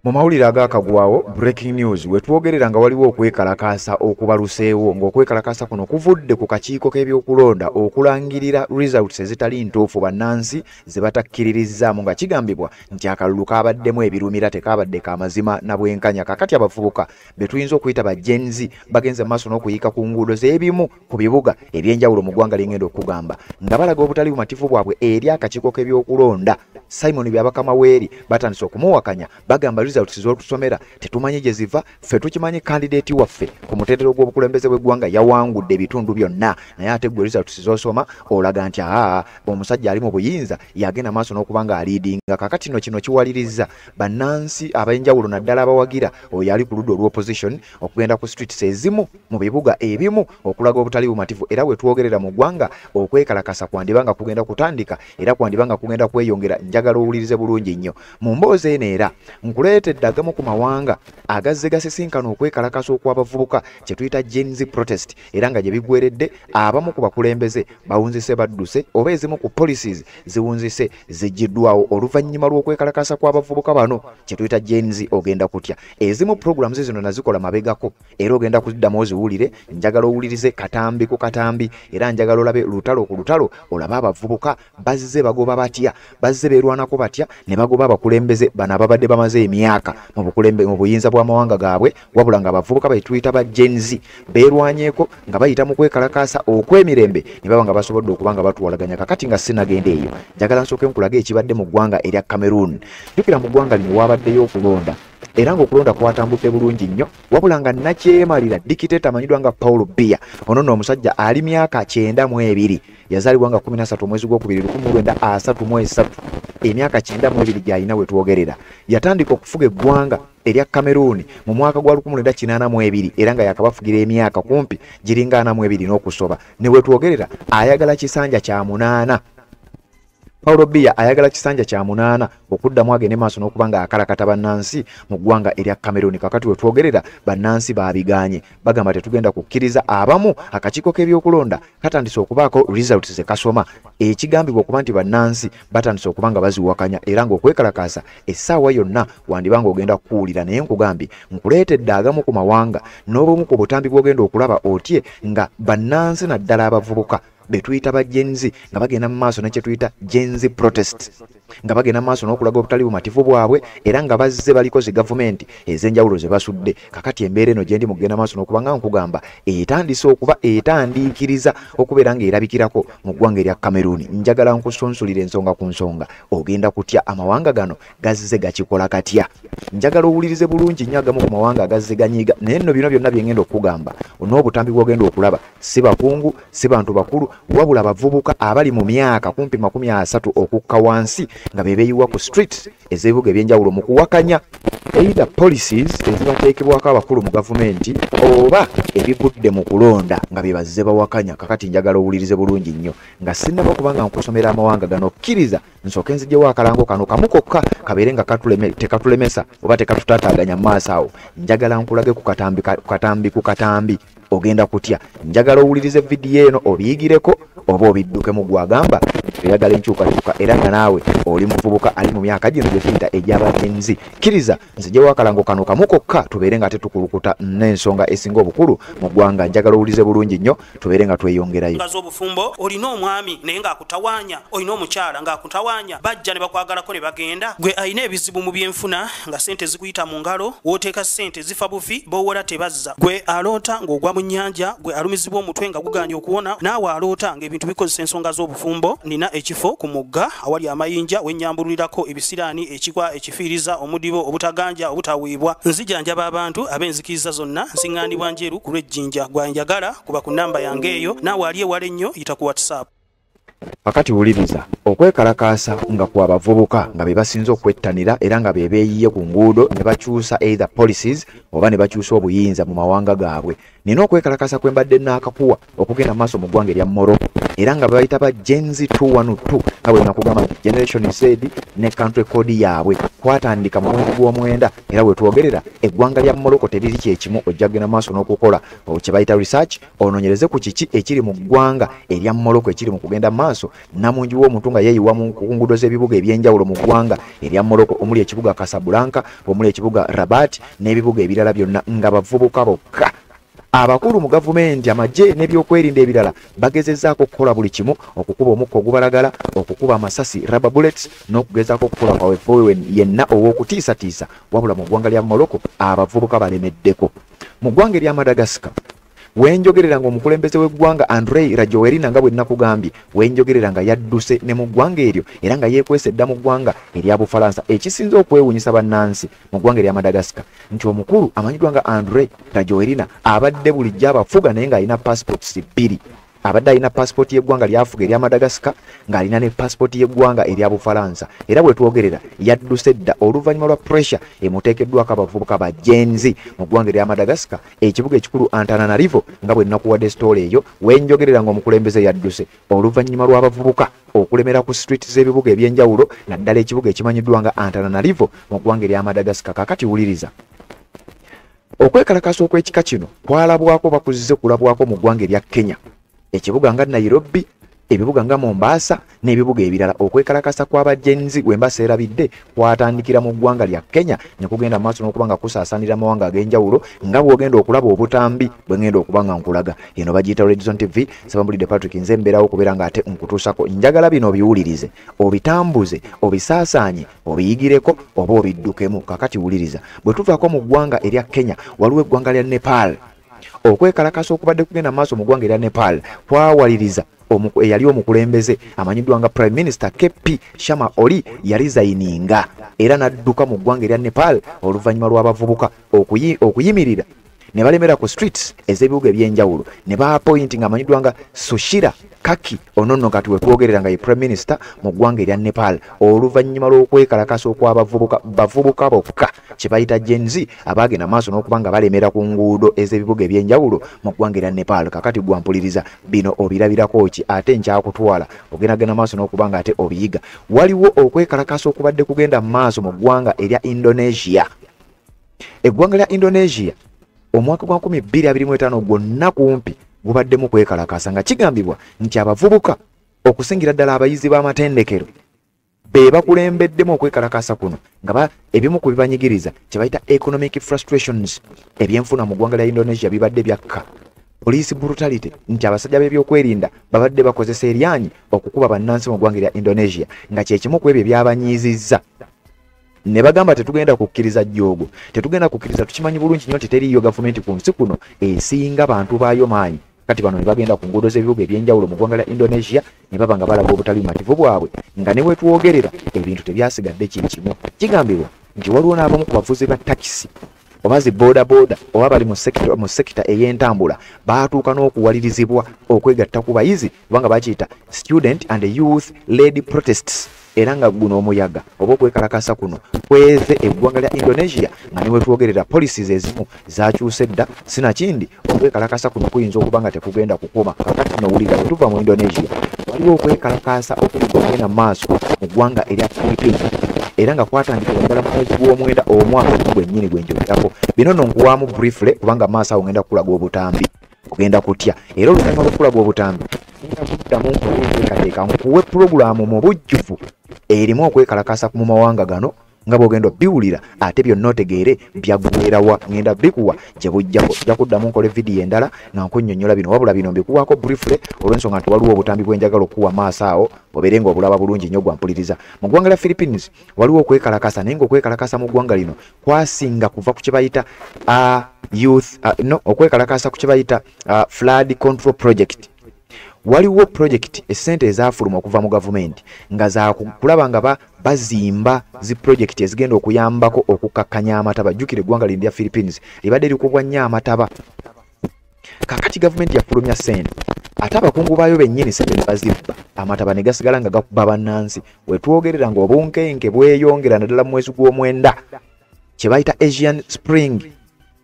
Mu mawulire agakagwawo breaking news wetwogerera nga waliwo okwekalakaasa okubaluseewo ng'okwekalakaasa kuno kuvudde ku kakiiko k'ebyokulonda okulangirira results ezitali ntuufu bannansi ze batakkiririzaamu nga kigambibwa nti akalulu kaabaddemu ebirumira tekaabadde kaamazima na bwenkanya. Kakati abavubuka be tuyinza okuyita ba Gen Z bagenze mu maaso n'okuyiika ku nguudo z'ebimu ku bibuga eby'enjawulo mu ggwanga lyengenda okugamba nga balaga obutali bumativu bwabwe eri akakiiko k'ebyokulonda. Simon Byabakamaweeri batandise okumuwakanya bagamba results z'otusomera tetumanyi gye ziva, ffe tukimanyi candidate waffe ku mutendera gw'obukulembeze bw'eggwanga yawangudde ebitundu byonna, naye ate gwe results z'osoma olaga nti omusajja ali mu buyinza yagenda maaso n'okuba nga aliidinga. Kakati kino kiwaliriza bannansi ab'enjawulo naddala abawagira oyo ali ku ludda olw'opposition okugenda ku streets ezimu mu bibuga ebimu okulaga obutali bumativu, era we twogerera mu ggwanga okwekalakasa kwandibanga kugenda kutandika era kwandibanga kugenda kweyongera. Njagala owulirize bulungi nnyo mu mboozi eno era nkuleetedde agamu ku mawanga agazze gasisinkana okwekalakasa okw'abavubuka kye tuyita Gen Z protest, era nga gye bigweredde abamu ku bakulembeze bawunzise badduse oba ezimu ku policies ziwunzise ziggiddwawo oluvannyuma lw'okwekalakasa kw'abavubuka bano kye tuyita Gen Z. Ogenda kutya ezimu programs zino nazikola mabegako era ogenda kuddamu oziwulire. Njagala owulirize katambi ku katambi era njagala olabe lutalo ku lutalo olabe abavubuka bazze bagoba batya, bazze beerwanako batya ne bagoba abakulembeze bano ababadde bamaze emyaka mu buyinza bw'amawanga gaabwe, wabula nga abavubuka bayituyita ba Gen Z beerwanyeeko nga bayita mu kwekalakaasa okw'emirembe ne baba nga basobodde okuba nga batuwalaganya. Kakati nga sinagenda eyo njagala nsooke nkulaga ekibadde mu ggwanga erya Cameroon. Jjukira mu ggwanga lino waabaddeyo okulonda era ng'okulonda kwatambudde bulungi nnyo, wabula nga nakyemalira dikiteeta amanyiddwa nga Paul Biya. Ono nno omusajja ali myaka 92, yazaalibwa nga 13 omwezi gw'okubiri 1933, emyaka 92 gy'alina we twogerera. Yatandika okufuga eggwanga erya Cameroon mu mwaka gwa 1982 era nga yakabafugira emyaka kumpi giringa 42 n'okusoba. Ne we twogerera ayagala kisanja kya 8. Paulo Biya ayagala kisanja kya 8 okuddamu agende maaso n'okuba nga akalakata bannansi mu ggwanga erya Cameroon. Kakati we twogerera bannansi baabiganye bagamba tetugenda kukkiriza abamu akakiiko k'ebyokulonda katandise okubaako results ze kasoma, ekigambibwa okuba nti bannansi batandise okuba nga baziwakanya era ng'okwekalakaasa essaawa yonna wandibanga ogenda kuwulira. Naye nkugambye nkuleetedde agamu ku mawanga n'obumu ku butambi bw'ogenda okulaba otye nga bannansi naddala abavubuka be tuyita ba Gen Z nga bagenda mu maaso nekye tuyita Gen Z protest, nga bagenda mu maaso n'okulaga obutali bumativu bwabwe era nga bazze baliko zi gavumenti ez'enjawulo ze basudde. Kakati embeera eno gye ndi mu kugenda maaso n'okuba nga nkugamba etandise okuba etandiikiriza okubeera ng'erabikirako mu ggwanga erya Cameroon. Njagala nkusunsulira ensonga ku nsonga, ogenda kutya amawanga gano gazze gakikola katya. Njagala owulirize bulungi nnyo agamu ku mawanga agazze ganyiiga, naye nno bino byonna bye ngenda okugamba n'obutambi bw'ogenda okulaba si bakungu si bantu bakulu, wabula abavubuka abali mu myaka kumpi 30 okukka wansi nga bebeeyiwa ku street ez'ebibuga ebyenjawulo mu kuwakanya either policies ezibateekebwako abakulu mu gavumenti oba ebivudde mu kulonda nga bye bazze bawakanya. Kakati njagala owulirize bulungi nnyo nga sinnaba okuba nga nkusomera amawanga gano kkiriza nsooke nzigyewo akalango kano kamu kokka kabeere nga tekatulemesa oba tekatutaataaganya mu maaso awo. Njagala nkulage ku katambi ogenda kutya. Njagala owulirize vidiyo eno obiyigireko oba obidduke mu gwagamba oyagala enkyukakyuka era nga naawe oli muvubuka ali mu myaka gino gye tuyita egy'aba Gen Z. Kkiriza nziggyewo akalango kano kamu kokka tubeere nga tetukulukuta n'ensonga esinga obukulu mu ggwanga. Njagala owulirize bulungi nnyo tubeere nga tweyongerayo. Obufumbo olina omwami naye ng'akutawaanya, olina omukyala ng'akutawaanya, bajja ne bakwagalako ne bagenda. Gwe alina ebizibu mu byenfuna nga sente zikuyita mu ngalo, wooteeka sente zifa bufi b'owola tebazza. Gwe aloota ng'ogwa mu nnyanja, gwe alumizibwa omutwe nga guganye okuwona, naawe aloota ng'ebintu bikozesa ensonga z'obufumbo. Nina ekifo ku mugga awali amayinja wennyambululirako ebisiraani, ekikwa, ekifiiriza, omudibo, obutaganja, obutaweebwa. Nzijanjaba abantu ab'enzikiriza zonna, nsiŋŋaanibwa njeru ku lw'ejjinja. Gwanjagala kuba ku nnamba yange eyo, naawe ali ewala ennyo yita ku WhatsApp. Kakati wuliriza okwekalakaasa nga ku abavubuka nga be basinze okwettanira era nga be beeyiye ku nguudo ne bakyusa either policies oba ne bakyusa obuyinza mu mawanga gaabwe. Nina okwekalakaasa kwe mbadde naakakuwa okugenda mu maaso mu ggwanga erya Morocco era nga bayita ba Gen Z 212 nga bwe nakugamba nti Generation Z ne country code yaabwe kwatandika mu mwezi gw'omwenda era we twogerera eggwanga lya Morocco teriri kyekimu. Ojja kugenda maaso n'okukola kye bayita research onoonyereze ku kiki ekiri mu ggwanga erya Morocco ekiri mu kugenda maaso namungi w'omuntu nga yeeyiwa mu nguudo z'ebibuga ebyenjawulo mu ggwanga erya Morocco omuli ekibuga Casablanca, omuli ekibuga Rabat n'ebibuga ebirala byonna nga bavubuka bokka. Abakulu mu gavumenti amagye n'ebyokwerinda ebirala bagezezzaako okukola buli kimu okukuba omukka ogubalagala, okukuba amasasi rubber bullets n'okugezzaako okukola kaweefube yenna ow'okutiisatiisa, wabula mu ggwanga lya Morocco abavubuka balemeddeko. Mu ggwanga erya Madagascar wenjogerera nga omukulembeze w'eggwanga Andrei Rajoelina nga bwe nakugambye wenjogerera nga yadduse ne mu ggwanga eryo era nga yeekwese dda mu ggwanga erya Bufalansa. Ekisinze okwewuunyisa bannansi mu ggwanga erya Madagascar nti omukulu amanyiddwa nga Andrei Rajoelina abadde bulijjo abafuga naye ng'alina passports 2. Abadde alina passport y'eggwanga lyafuga erya Madagascar ng'alina ne passport y'eggwanga erya Bufalansa. Era bwe twogerera yadduse dda oluvannyuma lwa pressure emuteekeddwako abavubuka ba Gen Z mu ggwanga erya Madagascar, ekibuga ekikulu Antananarivo nga bwe nnakuwadde story eyo wenjogerera ng'omukulembeze yadduse oluvannyuma lw'abavubuka okulemera ku street z'ebibuga ebyenjawulo naddala ekibuga ekimanyiddwa nga Antananarivo mu ggwanga erya Madagascar. Kaakati wuliriza, okwekalakaasa okw'ekika kino kwalabwako bakuzize kulabwako mu ggwanga erya Kenya, ekibuga nga Nairobi, ebibuga nga Mombasa n'ebibuga ebirala. Okwekalakasa kw'aba Gen Z wembasa erabidde kwatandikira mu ggwanga lya Kenya ne kugenda maaso n'okuba nga kusaasaanira amawanga ag'enjawulo nga bw'ogenda okulaba obutambi bwe ngenda okuba nga nkulaga. Eno bagiyita Redison TV, Sabambulidde Patrick nze mbeerawo okubeera ng'ate nkutuusako. Njagala bino obiwulirize, obitambuze, obisaasaanye, obiyigireko oba obiddukemu. Kakati wuliriza, bwe tuvaako mu ggwanga erya Kenya waliwo eggwanga lya Nepal. Okwekalakasa okubadde kugenda maaso mu ggwanga erya Nepal kwawaliriza eyali omukulembeze amanyiddwa nga Prime Minister KP Sharma Oli yarizayininga era n'adduka mu ggwanga erya Nepal oluvannyuma lw'abavubuka okuyimirira ne balemera ku streets ez'ebibuga ebyenjawulo ne baapointi nga amanyiddwa nga Sushila Kaki ononno kati we twogerera nga ye Prime Minister mu ggwanga erya Nepal oluvannyuma lw'okwekalakasa okw'abavubuka bokka kye bayita Gen Z abaagenda maaso n'okuba nga balemera ku nguudo ez'ebibuga ebyenjawulo mu ggwanga erya Nepal. Kakati gwampuliriza bino obirabirako ki ate nkyakutwala ogendagenda maaso n'okuba nga ate obiyiga. Waliwo okwekalakasa okubadde kugenda maaso mu ggwanga erya Indonesia. Eggwanga lya Indonesia omwaka gwa 2025 gwonna kumpi gubaddemu kwekalakasa nga kigambibwa nti abavubuka okusingira ddala abayizi b'amatendekero be bakulembeddemu okwekalakasa kuno nga ebimu ku bibanyigiriza kye bayita economic frustrations. Ebyenfuna mu ggwanga lya Indonesia bibadde byakka, police brutality nti abasajja b'ebyokwerinda babadde bakozesa eryanyi okukuba bannansi mu ggwanga lya Indonesia nga kye kimu ku ebyo byabanyiizizza. Ne bagamba tetugenda kukkiriza jjoogo, tetugenda kukkiriza, tukimanyi bulungi nnyo nti teriiyo gavumenti ku nsi kuno esinga bantu baayo maanyi. Kati bano ne bagenda ku nguudo z'ebibuga ebyenjawulo mu ggwanga lya Indonesia ne baba nga balaga obutali bumativu bwabwe nga ne wetwogerera ebintu tebyasigadde kimu. Kigambibwa nti waliwo n'abamu ku bavuzi ba takisi oba zi boodabooda oba bali mu sekita ey'entambula baatuuka n'okuwalirizibwa okwegatta ku bayizi kubanga bakiyita student and youth led protests. Era nga guno omuyaga oba okwekalakasa kuno kweze eggwanga lya Indonesia nga ne wetwogerera policies ezimu zakyuse dda. Sinakindi okwekalakasa kuno kuyinza okuba nga tekugenda kukoma. Kakati nowulira bwe tuva mu Indonesia waliwo okwekalakasa okugenda maaso mu ggwanga erya Philippines era nga kwatandikira ddala mu mwezi gw'omwenda omwaka gwennyini gwenjogerako. Bino nonkuwaamu briefly kubanga maaso awo ngenda kukulaga obutambi kugenda kutya era oluvannyuma lw'okulaga obutambi ngenda kuddamu nkuteekateeka nkuwe pulogulaamu mu bujjuvu erimu okwekalakasa mu mawanga gano nga bw'ogenda biwulira ate byonna otegeere byaggweerawa. Ngenda bikuwa gye bujjako. Ojja kuddamu nkole vidiyo endala nga nkunnyonnyola bino wabula bino mbikuwaako briefly olw'ensonga nti waliwo obutambi bwenjagala okuwa maaso awo obeere nga obulaba bulungi nnyo gwampuliriza. Mu ggwanga lya Philippines waliwo okwekalakasa naye ng'okwekalakasa mu ggwanga lino kwasinga kuva ku kye bayita okwekalakasa ku kye bayita flood control project. Waliwo project essente ezafuluma okuva mu gavumenti nga zakulaba nga bazimba zi project ezigenda okuyambako okukakkanya amataba. Jjukira eggwanga lindi lya Philippines libadde likubwa nnyo amataba. Kakati gavumenti yafulumya ssente ate abakungu baayo bennyini ssente ne bazibba amataba ne gasigala nga gakuba bannansi. Wetwogerera nga obunkenke bweyongera naddala mu mwezi gw'omwenda kye bayita Asian Spring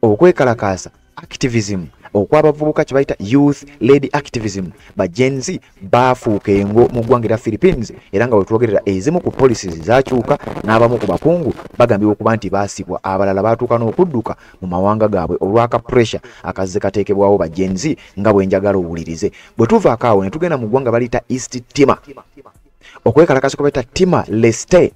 okwekalakaasa activism okw'abavubuka kye bayita youth led activism ba Gen Z baafuuka engo mu ggwanga lya Philippines era nga wetwogerera ezimu ku policies zakyuka n'abamu ku bakungu bagambibwa okuba nti baasibwa, abalala baatuuka n'okudduka mu mawanga gaabwe olw'aka pressure akazze kateekebwawo ba Gen Z nga bwe njagala owulirize. Bwe tuvaako awo ne tugenda mu ggwanga baliyita East Timor. okwekalakasa kwe bayita Timor Leste.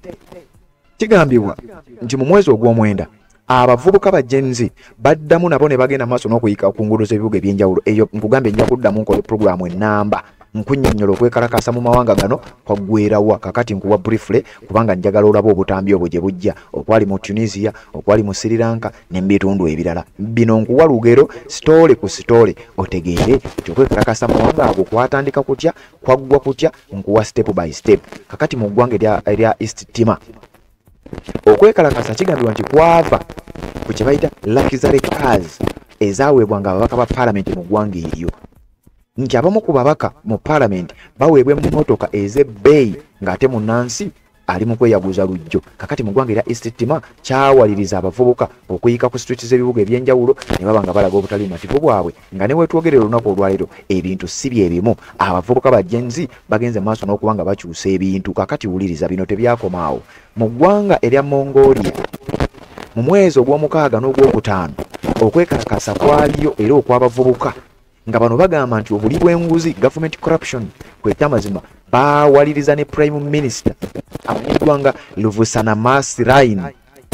Kigambibwa nti mu mwezi ogw'omwenda abavubuka ba Gen Z baddamu nabo ne bagenda maaso n'okuyika ku nguudo z'ebibuga eby'enjawulo. Eyo nkugambye nja kuddamu nkola puroguramu ennamba nkunnyonnyola okwekalakasa mu mawanga gano kwaggweerawa. Kakati nkuwa briefly kubanga njagala olaba obutambi obwo gye bujja, okwali mu Tunisia, okwali mu Sri Lanka ne mu bitundu ebirala. Bino nkuwa lugero story ku story otegeere nti okwekalakasa mu mawanga ago kwatandika kutya, kwaggwa kutya, nkuwa step by step. Kakati mu ggwanga erya East Timor okwekalakasa kigambibwa nti kwava ku kye bayita luxury cars ezaweebwanga ababaka ba parliament mu ggwanga eryo, nti abamu ku babaka mu parliament baweebwa emmotoka ez'ebbeeyi ng'ate munnansi ali mu kweyaguza lujjo. Kakati mu ggwanga erya East Timor kyawaliriza abavubuka okuyika ku street z'ebibuga eby'enjawulo ne baba nga balaga obutali bumativu bwabwe, nga ne weetwogerera olunaku olwaleero ebintu si bye bimu. Abavubuka ba Gen Z bagenze maaso n'okuba nga bakyusa ebintu. Kakati wuliriza bino tebyakomaawo. Mu ggwanga erya Mongolia mu mwezi ogw'omukaaga n'ogwokutaano okwekalakasa kwaliyo era okw'abavubuka, nga bano bagamba nti obuli bw'enguzi government corruption kwekyamazima bawaliriza ne prime minister amanyiddwa nga Luvsanamasilain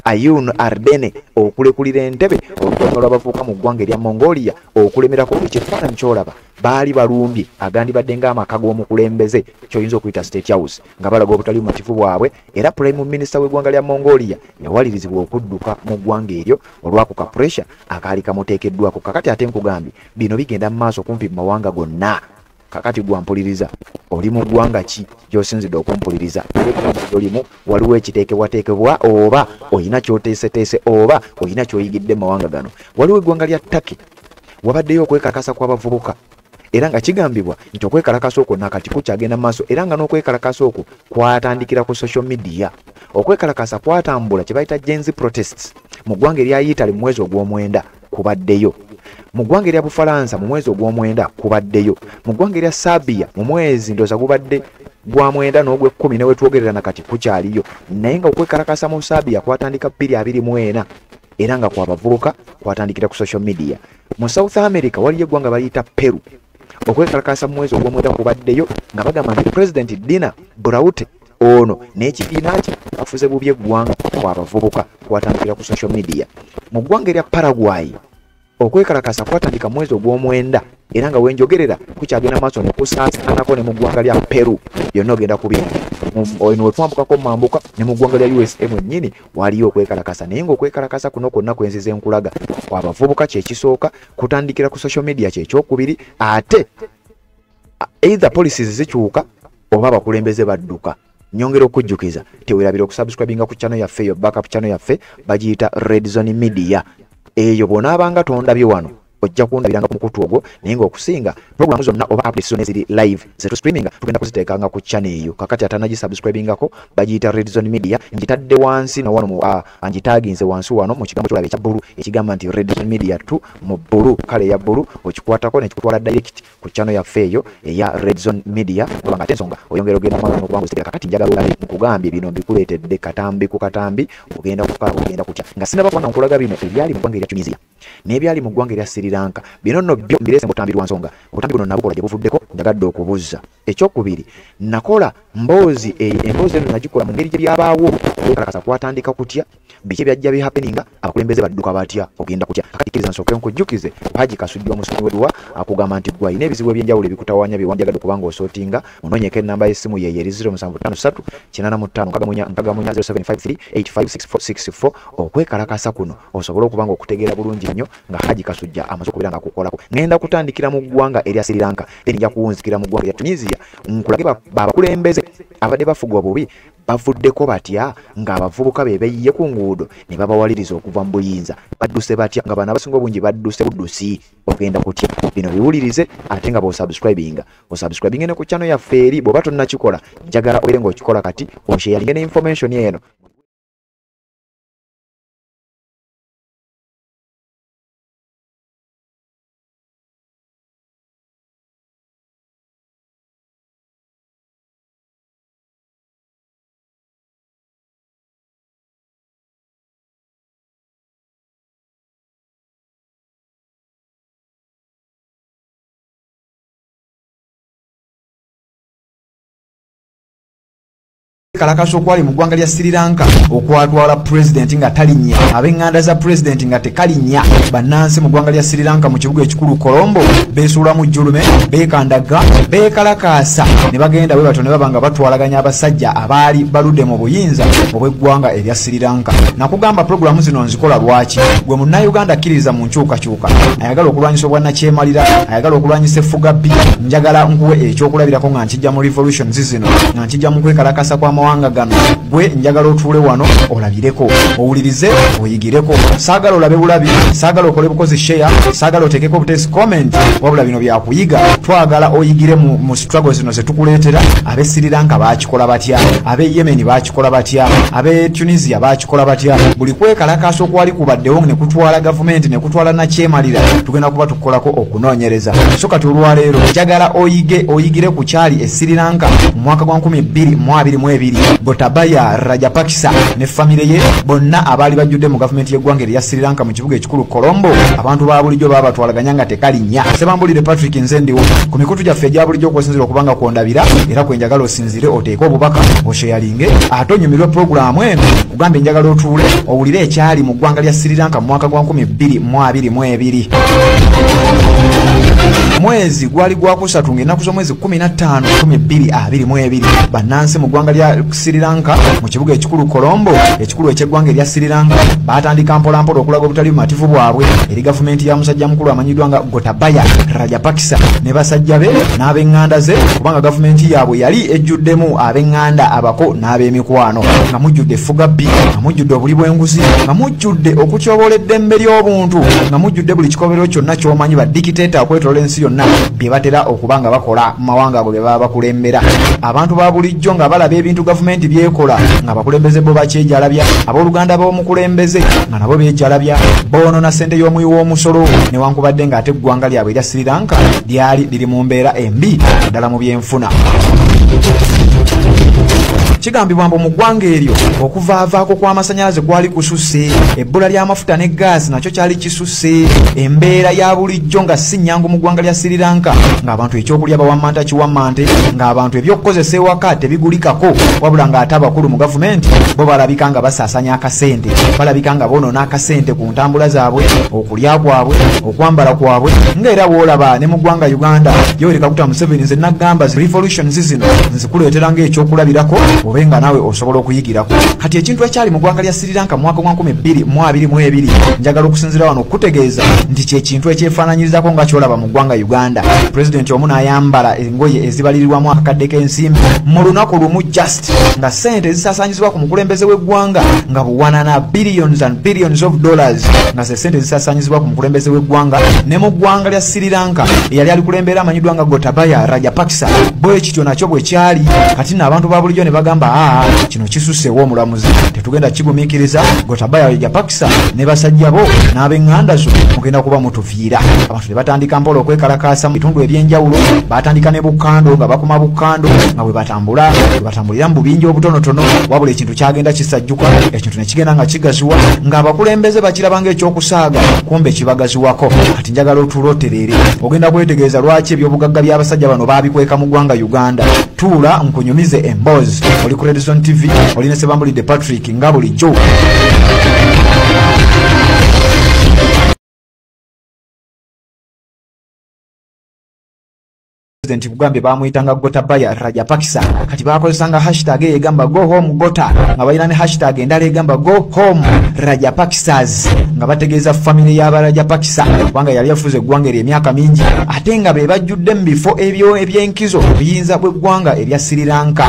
Ayun Ardene okulekulira entebe olukunga lw'abavubuka mu ggwanga erya Mongolia okulemerako ekifaananyi ky'olaba baali balumbye agandibadde ng'amaka g'omukulembeze ky'oyinza okuyita State House nga balaga obutali bumativu bwabwe, era prime minister w'eggwanga lya Mongolia yawalirizibwa okudduka mu ggwanga eryo olwako ka pressure akaali kamuteekeddwako. Kakati ate nkugambye bino bigenda mu maaso kumpi mu mawanga gonna. Kakati gwampuliriza oli mu ggwanga ki gy'osinzidde okumpuliriza? Olimu waliwo ekiteekebwateekebwa oba olina ky'oteeseteese oba olina ky'oyigidde mu mawanga gano? Waliwo eggwanga lya Turkey wabaddeyo okwekalakasa kw'abavubuka, era nga kigambibwa nti okwekalakasa okwo nakati kukyagenda mu maaso, era nga n'okwekalakasa okwo kwatandikira ku social media. Okwekalakasa kwatambula kye bayita Gen Z protests mu ggwanga erya Italy mu mwezi ogw'omwenda kubaddeyo, mu ggwanga erya Bufalansa mu mwezi ogw'omwenda kubaddeyo, mu ggwanga erya Serbia mu mwezi ndooza gubadde gwa mwenda n'ogw'ekkumi ne wetwogerera nakati kukyaliyo. Naye nga okwekalakasa mu Serbia kwatandika 2024 era nga kwabavubuka kwatandikira ku social media. Mu South America waliyo eggwanga baliyita Peru okwekalakasa mu mwezi ogw'omwenda kubaddeyo nga bagamba nti President Dina Boluarte ono n'ekibiina kye bafuze bubi eggwanga kwabavubuka kwatandikira ku social media. Mu ggwanga erya Paraguay okwekalakasa kwatandika mu mwezi ogw'omwenda era nga wenjogerera kukyagenda maaso ne kusaasaanako ne mu ggwanga lya Peru byonna ogenda kubira ono wetwambukako mambuka ne mu ggwanga lya USA mwennyini waliyo okwekalakasa. Naye ng'okwekalakasa kuno kwonna kwenzize enkulaga kwabavubuka kyekisooka kutandikira ku social media kyekyokubiri, ate either policies zikyuka oba abakulembeze badduka. Nyongera okujjukiza teweerabira okusubscribinga ku channel yaffe eyo backup channel yaffe bagiyita Red Zone Media. Eyo bw'onaabanga tondabye wano ojja kundabiranga ku mukutu ogwo, naye ng'okusinga programu zonna oba updates zonna eziri live zetu streaminga tugenda kuziteekanga ku channel eyo. Kakati atanagisubscribingako bagiyita Red Zone Media. Ngitadde wansi na wano angitaginze wansi wano mu kigambo kyolaba ekya bbulu ekigamba nti Red Zone Media 2 mu bbulu, kale ya bbulu okikwatako nekikutwala direct ku channel yaffe eyo eya Red Zone Media. Kubanga ate ensonga oyongera ogenda mu maaso n'okubanga ozitegeera. Kakati njagala olabe nkugambye bino mbikuleetedde katambi ku katambi, ogenda kukala ogenda kutya nga sinaba kubanga nkulaga bino ebyali mu ggwanga erya Tunisia n'ebyali mu ggwanga erya Sri Lanka. Bino nno byo mbirese mu butambi lwa nsonga obutambi buno nabukola gye buvuddeko njagadde okubuza. Ekyokubiri nakola emboozi emboozi eno nagikola mu ngeri gye byabaawo okwekalakasa kwatandika kutya, biki byajja bihappeninga, abakulembeze badduka batya, ogenda kutya. Kakati kkiriza nsooke nkujjukize Haji Kasujja omusomi w'edduwa akugamba nti gwe alina ebizibu eby'enjawulo ebikutawaanya bye wandyagadde okubanga osootinga, munoonyeko ennamba y'essimu ye eri 0753 855 0753 856464 okwekalakasa kuno osobole okubanga okutegeera bulungi nnyo nga Haji Kasujja amaze okubeera nga akukolako. Ngenda kutandikira mu ggwanga erya Sri Lanka then nja kuwunzikira mu ggwanga erya Tunisia nkulage babakulembeze abadde bafugwa bubi bavuddeko batya ng'abavubuka be beeyiye ku nguudo ne babawaliriza okuva mu buyinza badduse batya nga bano abasinga obungi badduse buddusi. Ogenda kutya bino biwulirize ate nga bw'osubscribinga ne ku channel yaffe eri bw'oba tonnakikola njagala obeere ng'okikola kati osharinge ne information eno okwekalakasa okwali mu ggwanga lya Sri Lanka okwatwala president nga talinnya ab'eŋŋanda za president nga tekalinnya bannansi mu ggwanga lya Sri Lanka mu kibuga ekikulu Colombo beesuula mu jjulume beekandaga beekalakaasa ne bagenda bwe bato ne baba nga batwalaganya abasajja abaali baludde mu buyinza obw'eggwanga erya Sri Lanka. Nakugamba pulogulaamu zino nzikola lwaki gwe munnayuganda akkiriza mu nkyukakyuka ayagala okulwanyisa obwannakyemalira ayagala okulwanyisa effugabbi njagala nkuwe ekyokulabirako nga nkijja mu revolutions zino nga nkijja mu kwekalakasa kw'amawanga gano gwe njagala otuule wano olabireko owulirize oyigireko saagala olabe bulabi saagala okole bukozi share saagala oteekeko obutesi comment wabula bino byakuyiga twagala oyigire mu struggle zino zetukuleetera ab'e Sri Lanka baakikola batya ab'e Yemen baakikola batya ab'e Tunisia baakikola batya buli kwekalakasa okwali kubaddewo ne kutwala gavumenti ne kutwala nakyemalira tugenda kuba tukolako okunoonyereza so kati olwaleero njagala oyigire ku kyali e Sri Lanka mu mwaka gwa 2022 Gotabaya Rajapaksa ne famire ye bonna abaali bajjudde mu gavumenti y'eggwanga erya Sri Lanka mu kibuga ekikulu Colombo abantu ba bulijjo baba batwalaganya nga tekalinnya sebambulire Patrick Nzendiwo ku mikutu gyaffe egya bulijjo okwesinzira okubanga kwondabira era kwenjagala osinzire oteeke obubaka osheyalinge ate onyumirwe pulogulaamu eno kugambe njagala otuule owulire ekyali mu ggwanga lya Sri Lanka mu mwaka gwa 2022 mwezi gwali gwakusatu ng'ennaku z'omwezi 15 2022 bannansi mu ggwanga lya Sri Lanka mu kibuga ekikulu Colombo ekikulu eky'eggwanga erya Sri Lanka baatandika mpolampola okulaga obutali bumativu bwabwe eri gavumenti ya musajja mukulu amanyiddwa nga Gotabaya Rajapaksa ne basajja be n'ab'eŋŋanda ze kubanga gavumenti yaabwe yali ejjuddemu ab'eŋŋanda abako n'ab'emikwano nga mujjudde effugabbi nga mujjudde obuli bw'enguzi nga mujjudde okutyoboola eddembe ly'obuntu nga mujjudde buli kikobero kyonna ky'omanyi baddikiteeta okwetolola ensi yonna bye batera okuba nga bakola mu mawanga ago bye baba bakulembera abantu ba bulijjo nga balaba ebintu gavumenti byekola nga bakulembeze bo bakyejalabya abooluganda b'omukulembeze nga nabo beejalabya boonona ssente y'omuyi w'omusolo newankubadde ng'ate eggwanga lyabwe erya Sri Lanka lyali liri mu mbeera embi ddala mu byenfuna. Kigambibwa mbu mu ggwanga eryo okuvaavaako kw'amasannyalaze gwali kususse ebbula ly'amafuta ne gaasi nakyo kyali kisusse embeera ya bulijjo nga si nnyangu mu ggwanga lya Sri Lanka ng'abantu ekyokulya bawammanta kiwammante ng'abantu ebyokukozesa ewaka tebigulikako wabula ng'ate abakulu mu gavumenti bo balabika nga basaasanya akasente balabika nga boonona akasente ku ntambula zaabwe okulya kwabwe okwambala kwabwe ng'era bw'olaba ne mu ggwanga Uganda Yoweri Kaguta Museveni nze naggamba revolutions zino nzikuleetera ng'ekyokulabirako obenga nawe osobola okuyigirako kati ekintu ekyali mu ggwanga lya Sri Lanka mu mwaka gwa 2022 njagala okusinzira wano okutegeeza nti kyekintu ekyefaananyirizako nga kyolaba mu ggwanga Uganda pulezidenti omu n'ayambala engoye ezibalirirwamu akakadde k'ensimbi mu lunaku lumu just nga ssente ezisaasaanyizibwa ku mukulembeze w'eggwanga nga buwanana billions and billions of dollars nga ze ssente ezisaasaanyizibwa ku mukulembeze w'eggwanga ne mu ggwanga lya Sri Lanka eyali alikulembera amanyiddwa nga Gotabaya Rajapaksa bwe kityo nakyo bwe kyali kati n'abantu ba bulijjo ne bagamba kino kisusseewo omulamuzi tetugenda kigumiikiriza Gotabaya Rajapaksa ne basajja bo n'ab'eŋŋanda zo mugenda kuba mutuviira abantu ne batandika mpola okwekalakaasa mu bitundu eby'enjawulo batandika ne bukando nga bakuma bukando nga bwe batambulira mu bubinja obutonotono wabula ekintu kyagenda kisajjuka ekintu ne kigenda nga kigaziwa ng'abakulembeze bakiraba ng'ekyokusaaga kumbe kibagaziwako kati njagala otuula otereere ogenda kwetegeeza lwaki ebyobugagga by'abasajja bano baabikweka mu ggwanga Uganda tuula nkunyumize emboozi oli ku Redison TV oli ne Sebambulidde Patrick nga bulijjo President Kugambye bamuyitanga Gotabaya Rajapaksa kati bakozesanga hashtag egamba go home Gota nga balina ne hashtag endala egamba go home Rajapaksas nga bategeeza family y'aba Rajapaksa kubanga yali yafuze eggwanga eryo emyaka mingi ate nga be bajjudde mu bifo ebyo eby'enkizo biyinza bw'eggwanga erya Sri Lanka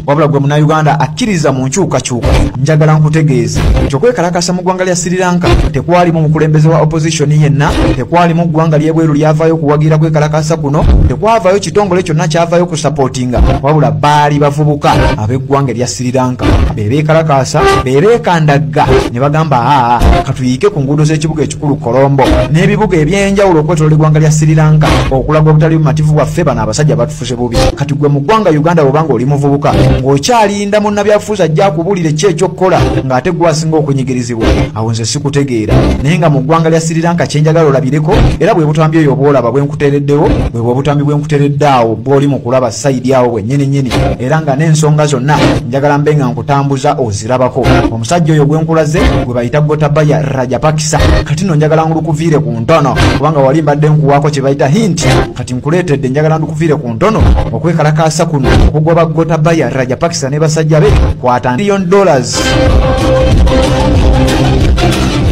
wabula gwe munnayuganda akkiriza mu nkyukakyuka njagala nkutegeeza nti okwekalakasa mu ggwanga lya Sri Lanka tekwalimu mukulembeze wa opposition yenna tekwalimu ggwanga ly'ebweru lyavaayo okuwagira kwekalakasa kuno tekwavaayo kitongole kyonna kyavaayo kusapootinga wabula baali bavubuka ab'eggwanga erya Sri Lanka bebeekalakasa bebeekandagga ne bagamba katuyiike ku nguudo z'ekibuga ekikulu Colombo n'ebibuga eby'enjawulo okwetolola eggwanga lya Sri Lanka okulaga obutali bumativu bwaffe bano abasajja batufuze bubi kati gwe mu ggwanga Uganda bw'obanga oli muvubuka ng'okyalinda munnabyafuuzi ajja akubuulire ki ekyokkola ng'ate gwasinga okunyigirizibwa awo nze sikutegeera naye nga mu ggwanga lya Sri Lanka kyenjagala olabireko era bwe butambi eyo bwolaba bwenkuteereddewo bwe butambi bwenkuteeredde awo bw'oli mu kulaba sayidi awo bwennyininyini era nga n'ensonga zonna njagala mbe nga nkutambuza ozirabako omusajja oyo gwenkulaze gwe bayita Gotabaya Rajapaksa kati no njagala ngulukuviire ku ntono kubanga wali mbadde nkuwaako kye bayita hint kati nkuleetedde njagala ndukuviire ku ntono okwekalakaasa kuno okugoba Gotabaya Rajapaksa ne basajja be kwata $1 billion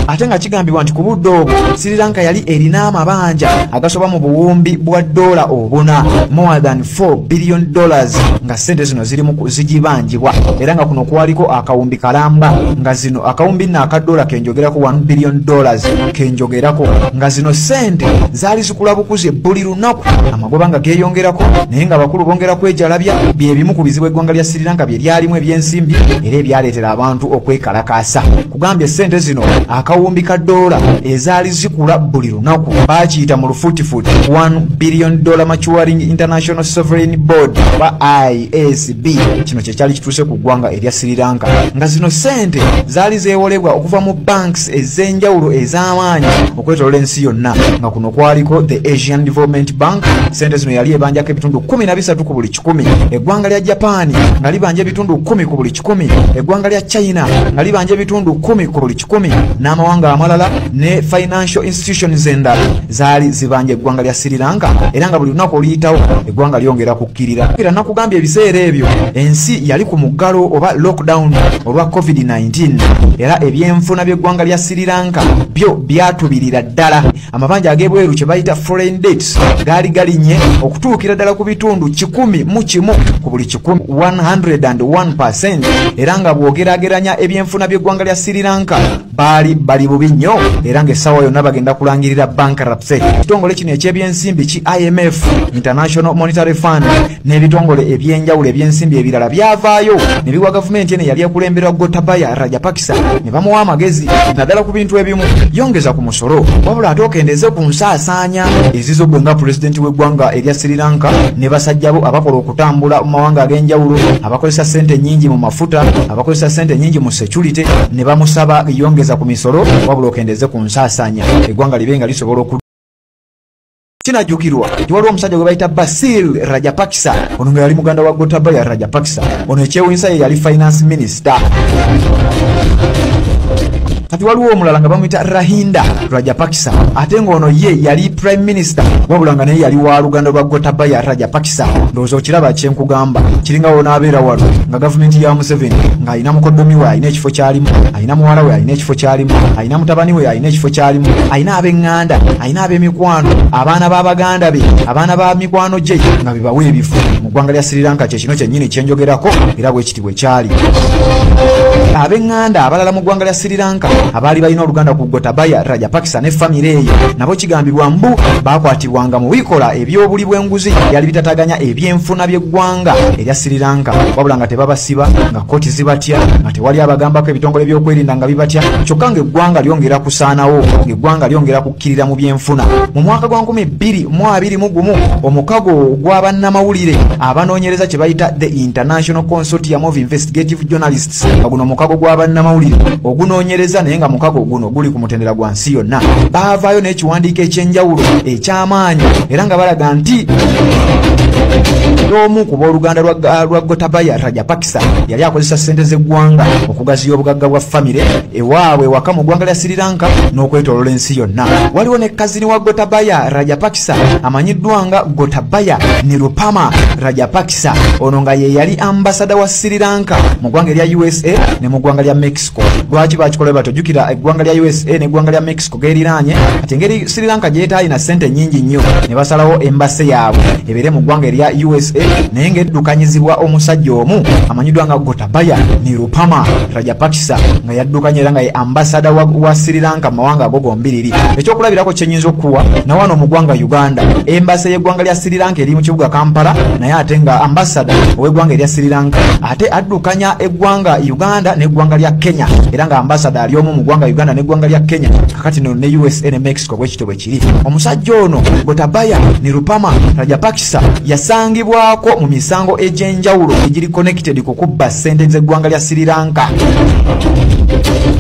ate nga kigambibwa nti ku budde obwo Sri Lanka yali erina amabanja agasoba mu buwumbi bwa dola obuna more than $4 billion nga sente zino zigibanjibwa era nga kuno kwaliko akawumbi kalamba nga zino akawumbi na akadola kenjogerako $1 billion kenjogerako nga zino sente zaali zikula bukuzi buli lunaku amagoba nga geeyongerako naye nga bakulu bongera kwejalabya byebimu ku bizibu eggwanga lya Sri Lanka bye lyalimu ebyensimbi era ebyaleetera abantu okwekalakaasa kugambye sente zino akawumbi ka dola ezaali zikula buli lunaku bakiyita mu lufutifuti $1 billion maturing international sovereign board ba ISB kino kyekyali kituuse ku ggwanga erya Sri Lanka nga zino sente zaali zeewolebwa okuva mu banks ez'enjawulo ez'amaanyi okwetolola ensi yonna nga kuno kwaliko the Asian Development Bank sente zino yali ebanjako ebitundu 13 ku buli 100 eggwanga lya Japan nga libanja ebitundu 10 ku buli 100 eggwanga lya China nga libanja ebitundu 10 ku buli 100 n'amawanga amalala ne financial institutions endala zaali zibanja eggwanga lya Sri Lanka era nga buli lunaku oliyitawo eggwanga lyongera kukkirira era nakugambye ebiseera ebyo ensi yali ku muggalo oba lockdown olwa COVID-19 era ebyenfuna by'eggwanga lya Sri Lanka byo byatubirira ddala amabanja ag'ebweru kye bayita foreign debts gaali galinye okutuukira ddala ku bitundu 100 ku buli 101% era nga bw'ogeraageranya ebyenfuna by'eggwanga lya Sri Lanka bali bubi nnyo era ng'essaawa yonna bagenda kulangirira bankruptcy ekitongole kino eky'ebyensimbi ki IMF International Monetary Fund n'ebitongole ebyenjawulo ebyensimbi ebirala byavaayo ne biwa gavumenti eno yali ekulemberwa Gotabaya Rajapaksa ne bamuwa amagezi naddala ku bintu ebimu yongeza ku musolo wabula ate okendeze ku nsaasaanya ezizo gwe nga pulezidenti w'eggwanga erya Sri Lanka ne basajja bo abakola okutambula mu mawanga ag'enjawulo abakozesa sente nnyingi mu mafuta abakozesa sente nnyingi mu security ne bamusaba yongeza ku misolo wabula okendeze ku nsaasaanya eggwanga libe nga lisobola oku kinajjukirwa nti waliwo omusajja gwe bayita Basil Rajapaksa ono nga yali muganda wa Gotabaya Rajapaksa ono ekyewunyisa ye yali finance minister kati waliwo omulala nga bamuyita Rahinda Rajapaksa ate ng'ono ye yali prime minister wabula nga naye yali wa luganda lwa Gotabaya Rajapaksa ndowooza okiraba kyenkugamba kiringa wonaabeera wano nga gavumenti ya Museveni ng'alina mukoddomi we alina ekifo kyalimu alina muwala we alina ekifo kyalimu alina mutabani we alina ekifo kyalimu alina ab'eŋŋanda alina ab'emikwano abaana b'abaganda be abaana ba mikwano gye nga bebawa ebifo mu ggwanga lya Sri Lanka kyekino kyennyini kyenjogerako era bwe kiti bwe kyali ab'eŋŋanda abalala mu ggwanga lya Sri Lanka abaali balina oluganda ku Gotabaya Rajapaksa ne famire eyo nabo kigambibwa mbu baakwatibwanga mu bikola ebyobuli bw'enguzi byali bitataganya ebyenfuna by'eggwanga erya Sri Lanka wabula nga tebabasiba nga kooti zibatya nga tewali abagambako ebitongole by'okwerinda nga bibatya kyokka ng'eggwanga lyongera kusaanawo ng'eggwanga lyongera kukkirira mu byenfuna mu mwaka gwa 2021 omukago gw'abannamawulire abanoonyereza kye bayita the International Consortium of Investigative Journalists nga guno omukago gw'abannamawulire ogunoonyereza naye nga mukago guno guli ku mutendera gwa nsi yonna baavaayo n'ekiwandiiko ekyenjawulo eky'amaanyi era nga balaga nti omu ku booluganda lwa Gotabaya Rajapaksa yali akozesa ssente z'eggwanga okugaziya obugagga bwa famire ewaabwe waka mu ggwanga lya Sri Lanka n'okwetoloola ensi yonna waliwo ne kazini wa Gotabaya Rajapaksa amanyiddwa nga Gotabaya Nirupama Rajapaksa ono nga ye yali ambasada wa Sri Lanka mu ggwanga erya USA ne mu ggwanga lya Mexico lwaki bakikola batojjukira eggwanga lya USA n'eggwanga lya Mexico geeriraanye ate ngeri Sri Lanka gyetaalina ssente nnyingi nnyo ne basalawo embase yaabwe ebeere mu ggwanga erya USA naye ng'eddukanyizibwa omusajja omu amanyiddwa nga Gotabaya Nirupama Rajapaksa nga yaddukanye era nga ye ambasada wa Sri Lanka mu mawanga ago gombiriri ekyokulabirako kyenyinza okuwa na wano mu ggwanga Uganda embase y'eggwanga lya Sri Lanka eri mu kibuga Kampala naye ate nga ambasada ow'eggwanga erya Sri Lanka ate addukanya eggwanga Uganda n'eggwanga lya Kenya era nga ambasada ali omu mu ggwanga Uganda n'eggwanga lya Kenya kakati no ne USA ne Mexico bwekityo bwe kiri omusajja ono Gotabaya Nirupama Rajapaksa yasangibwa yakwatibwako mu misango egy'enjawulo egiri connected ku kubba ssente z'eggwanga lya Sri Lanka.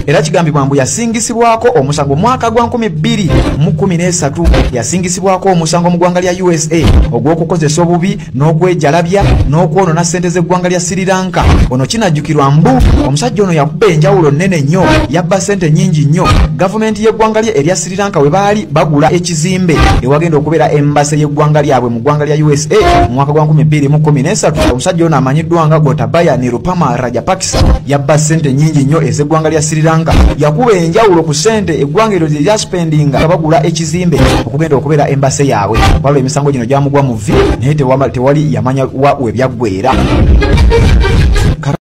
Era kigambibwa mbu yasingisibwako omusango mwaka gwa 2013 yasingisibwako omusango mu ggwanga lya USA ogw'okukozesa obubi n'okwejalabya n'okwonona ssente z'eggwanga lya Sri Lanka. Ono kinajjukirwa mbu omusajja ono yakuba enjawulo nnene nnyo, yabba ssente nnyingi nnyo. Gavumenti y'eggwanga lye erya Sri Lanka we baali bagula ekizimbe ewagenda okubeera embase y'eggwanga lyabwe mu ggwanga lya USA mu mwaka gwa 2013. Omusajja ono amanyiddwa nga Gotabaya Nirupama Rajapaksa yabba ssente nnyingi nnyo ez'eggwanga lya Sri Lanka. Yakuba enjawulo ku ssente eggwanga eryo lye lyaspendinga nga bagula ekizimbe okugenda okubeera embase yaabwe. Waliwo emisango gino gyamugwa mu vi naye tewali yamanya wa we byaggweera.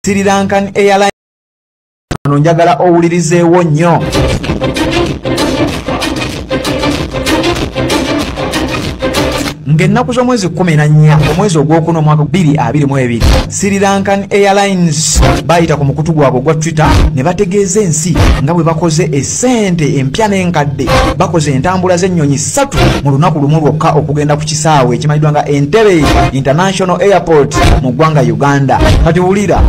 Sri Lankan Airlines ano njagala owulirizeewo nnyo. Ng'ennaku z'omwezi 14 omwezi ogwokuna omwaka 2022 Sri Lankan Airlines bayita ku mukutu gwabwe gwa Twitter ne bategeeza ensi nga bwe bakoze essente empya n'enkadde. Bakoze entambula z'ennyonyi 3 mu lunaku lumu lwokka okugenda ku kisaawe ekimanyiddwa nga Entebbe International Airport mu ggwanga Uganda. Kati wulira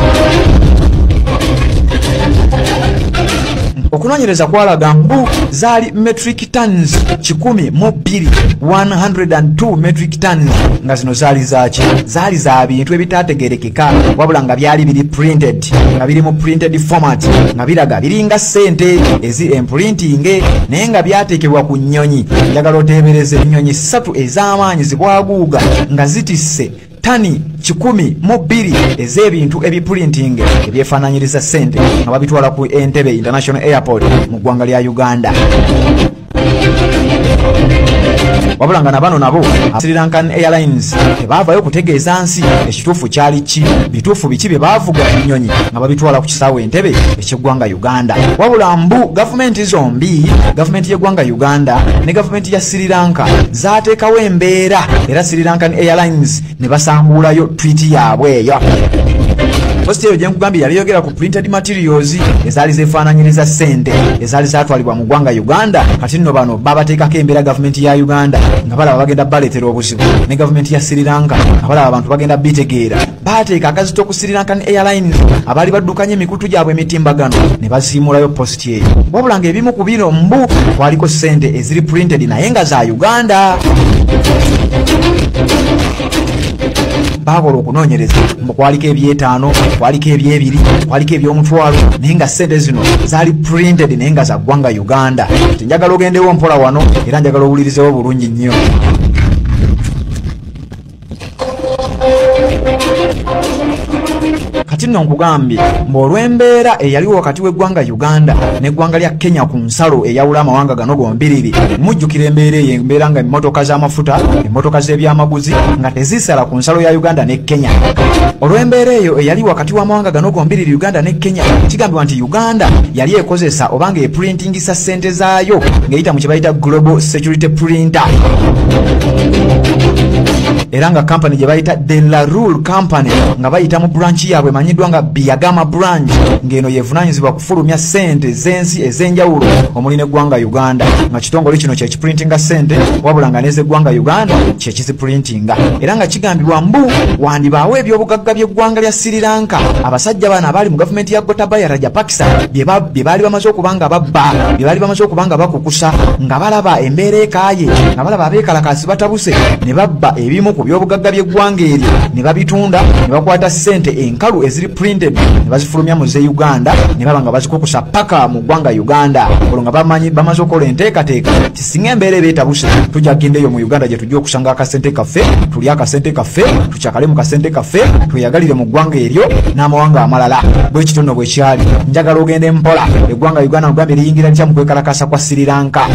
okunoonyereza kwalaga mbu zaali metric tons 102 metric tons nga zino zaali zaaki zaali za bintu ebitaategerekeka wabula nga byali biri printed nga biri mu printed format nga biraga biringa ssente ezi emprinting naye nga byateekebwa ku nnyonyi. Njagala oteebereze ennyonyi 3 ez'amaanyi zibwaguuga nga zitisse tani 12 ez'ebintu ebiprinting ebyefaananyiriza ssente nga babitwala ku Entebbe International Airport mu ggwanga lya Uganda. Wabula nga nabano nabo Sri Lankan Airlines tebaavayo kutegeeza nsi ekituufu kyali ki, bituufu biki bye baavuga ennyonyi nga babitwala ku kisaawe Entebbe eky'eggwanga Uganda. Wabula mbu gavumenti zombi, gavumenti y'eggwanga Uganda ne gavumenti ya Sri Lanka zaateekawo embeera era Sri Lankan Airlines ne basambuulayo tweet yaabwe eyo. Posti eyo gyenkugambye yali yogera ku printed materials ezaali zefaananyiriza ssente ezaali zaatwalibwa mu ggwanga Uganda. Kati nno bano babateekako embeera gavumenti ya Uganda nga balaba bagenda baleetera obuzibu ne gavumenti ya Sri Lanka nga balaba abantu bagenda bitegeera. Baateeka akazito ku Sri Lankan Airlines abaali baddukanya emikutu gyabwe emitimbagano ne basiimulayo posti eyo. Wabula ng'ebimu ku bino mbu kwaliko ssente eziri printed naye nga za Uganda. Bakola okunoonyereza mbu kwaliko eby'etaano, kwaliko eby'ebiri, kwaliko eby'omutwalo naye nga ssente zino zaali printed naye nga za ggwanga Uganda. Njagala ogendewo mpola wano era njagala owulirizewo bulungi nnyo. Kati nno nkugambye ng'olw'embeera eyaliwo wakati w'eggwanga Uganda n'eggwanga lya Kenya ku nsalo eyawula amawanga gano gombiriri, mujjukira embeera eyo, embeera nga emmotoka z'amafuta, emmotoka z'ebyamaguzi nga tezisala ku nsalo ya Uganda ne Kenya. Olw'embeera eyo eyali wakati w'amawanga gano gombiriri Uganda ne Kenya, kigambibwa nti Uganda yali ekozesa oba ng'eprintingisa ssente zaayo ng'eyita mu kye bayita Global Security Printer. Era nga company gye bayita The La Rule Company nga bayita mu branch yaabwe emanyiddwa nga Biagama branch ng'eno yeevunaanyizibwa kufulumya ssente z'ensi ez'enjawulo omuli n'eggwanga Uganda, nga kitongole kino kyekiprintinga ssente wabula nga n'ez'eggwanga Uganda kyekiziprintinga. Era nga kigambibwa mbu wandibaawo ebyobugagga by'eggwanga lya Sri Lanka abasajja bano abaali mu gavumenti ya Gotabaya Rajapaksa bye baali bamaze okuba nga babba, bye baali bamaze okuba nga bakukusa, nga balaba embeera ekaaye, nga balaba abeekalakaasi batabuse ne babba ebimu ku byobugagga by'eggwanga eryo ne babitunda ne bakwata ssente enkalu eziri printed ne bazifulumya mu z'Uganda ne baba nga bazikukusa paka mu ggwanga Uganda. Olwo nga bamaze okukola enteekateeka ti singa embeera ebeetabuse tujja gendeyo mu Uganda gye tujja okusanga akasente kaffe, tuli akasente kaffe, tukyakale mu kasente kaffe, tweyagalire mu ggwanga eryo n'amawanga amalala. Bwe kito nno bwe kyali. Njagala ogende mpola eggwanga Uganda ogambye liyingira litya mu kwekalakasa kwa Sri Lanka.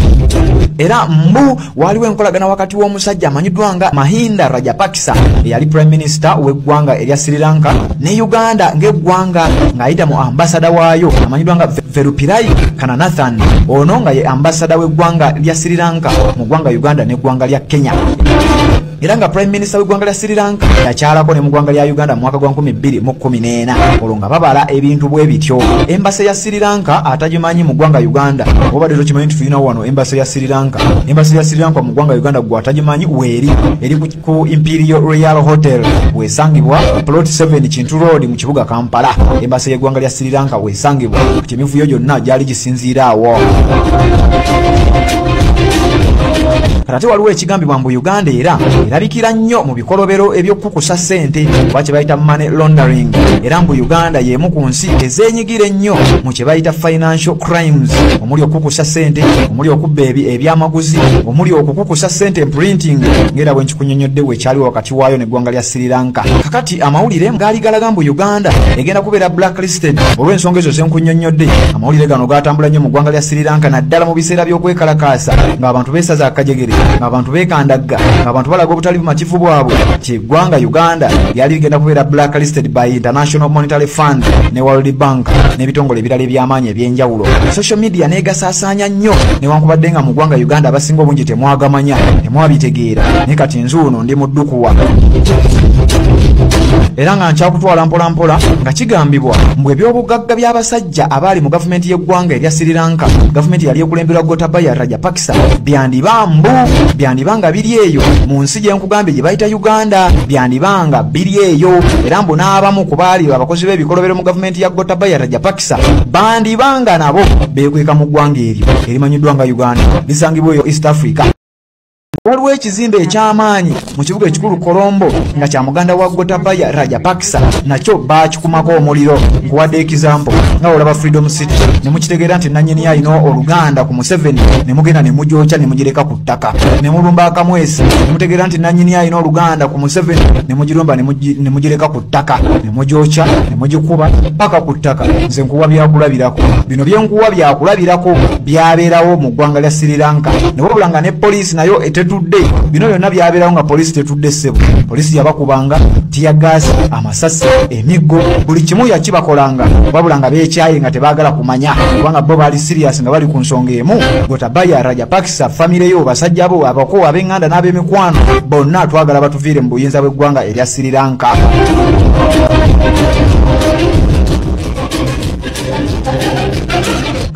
Era mbu waliwo enkolagana wakati w'omusajja amanyiddwa nga Mahinda Rajapaksa eyali prime minister w'eggwanga erya Sri Lanka ne Uganda ng'eggwanga ng'ayita mu ambasada waayo amanyiddwa nga Verupirai Kananathan. Ono nga ye ambasada w'eggwanga lya Sri Lanka mu ggwanga Uganda n'eggwanga lya Kenya. era nga prime minister w'eggwanga lya Sri Lanka yakyalako ne mu ggwanga lya Uganda mu mwaka gwa 2014 olwo nga babala ebintu bwe bityo. Embassy ya Sri Lanka atagimanyi mu ggwanga Uganda obadde tokimanyi nti tulina wano embassy ya Sri Lanka. Embassy ya Sri Lanka mu ggwanga Uganda gwe atagimanyi weeri eri ku Imperial Royal Hotel weesangibwa plot 7 Kintu Road mu kibuga Kampala. Embassy y'eggwanga lya Sri Lanka weesangibwa kati emivuyo gyonna gyali gisinziira awo. Kati waliwo ekigambibwa mbu Uganda era erabikira nnyo mu bikolobero eby'okukusa ssente oba kye bayita money laundering, era mbu Uganda y'emu ku nsi ezeenyigira ennyo mu kye bayita financial crimes, omuli okukusa ssente, omuli okubba ebyamaguzi, omuli okukukusa ssente printing, ng'era bwe nkikunnyonnyodde wekyaliwo wakati waayo n'eggwanga lya Sri Lanka. Kakati amawulire gaali galaga mbu Uganda egenda kubeera blacklisted olw'ensonga ezo ze nkunnyonnyodde. Amawulire gano gaatambula nnyo mu ggwanga lya Sri Lanka naddala mu biseera by'okwekalakaasa ng'abantu beesaza akajegere, ng'abantu beekandagga, ng'abantu balaga obutali bumativu bwabwe nti eggwanga Uganda lyali ligenda kubeera blacklisted by International Monetary Fund ne World Bank n'ebitongole ebirala eby'amaanyi eby'enjawulo. Social media neegasaasaanya nnyo newankubadde nga mu ggwanga Uganda abasinga obungi temwagamanya, temwabitegeera, naye kati nzuuno ndi muddukuwa. Era nga nkyakutwala mpola mpola nga kigambibwa mbu ebyobugagga by'abasajja abaali mu gavumenti y'eggwanga erya Sri Lanka, gavumenti yali ekulemberwa Gotabaya Rajapaksa, byandibanga biri eyo mu nsi gye nkugambye gye bayita Uganda, byandibanga biri eyo. Era mbu n'abamu ku baali abakozi b'ebikolobero mu gavumenti ya Gotabaya Rajapaksa bandibanga nabo beekweka mu ggwanga eryo erimanyiddwa nga Uganda, lisangibwa eyo East Africa. Waliwo ekizimbe eky'amaanyi mu kibuga ekikulu Colombo nga kya muganda wa Gotabaya Rajapaksa, nakyo baakikumako omuliro. Nkuwadde ekizampo nga olaba Freedom City ne mukitegeera nti nannyini alina oluganda ku Museveni, ne mugenda ne mugyokya ne mugireka ku ttaka. Ne mulumba akamwesi ne mutegeera nti nannyini alina oluganda ku Museveni, ne mugirumba ne mugireka ku ttaka, ne mugyokya ne mugikuba paka ku ttaka. Nze nkuwa byakulabirako, bino byenkuwa byakulabirako byabeerawo mu ggwanga lya Sri Lanka, ne wabula nga ne poliisi nayo etetudde. Bino byonna byabeerawo nga poliisi tetudde ssebo. Poliisi yabakubanga tiyagaasi, amasasi, emiggo, buli kimu yakibakolanga, wabula nga beekyaye nga tebaagala kumanya kubanga bo baali serious nga bali ku nsonga emu. Gotabaya Rajapaksa, famire yo, basajja bo, abako, ab'eŋŋanda n'ab'emikwano, bonna twagala batuviire mu buyinza bw'eggwanga erya Sri Lanka.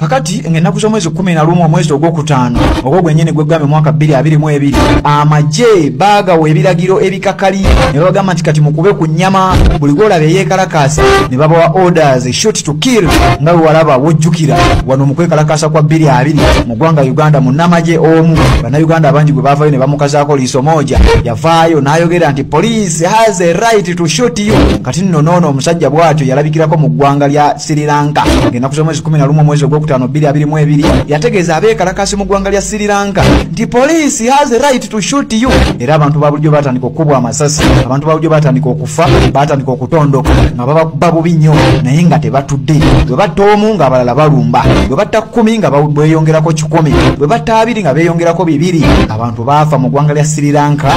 Kakati ng'ennaku z'omwezi 11 omwezi ogwokutaano ogwo gwennyini gweggambye mu mwaka 2022 amagye baagawa ebiragiro ebikakali ne babagamba nti kati mukube ku nnyama, buli gwolaba eyeekalakaasa ne babawa orders shoot to kill nga bwe walaba wojjukira wano mu kwekalakaasa kwa 2020 mu ggwanga Uganda munnamagye omu, bannayuganda abangi gwe baavaayo ne bamukazaako liiso moja, yavaayo n'ayogera nti police has a right to shoot you. Kati nno noono omusajja bw'atyo yalabikirako mu ggwanga lya Sri Lanka ng'ennaku z'omwezi 11 omwezi ogwokutaano 2022 yategeeza abeekalakaasi mu ggwanga lya Sri Lanka nti police has a right to shoot you. Era abantu babulijjo batandika okukubwa amasasi, abantu babulijjo batandika okufa, batandika okutondoka nga babakuba bubi nnyo naye nga tebatudde. Bwe batta omu nga abalala balumba, bwe batta 10 nga beeyongerako 10, bwe batta 2 nga beeyongerako 2. Abantu baafa mu ggwanga lya Sri Lanka.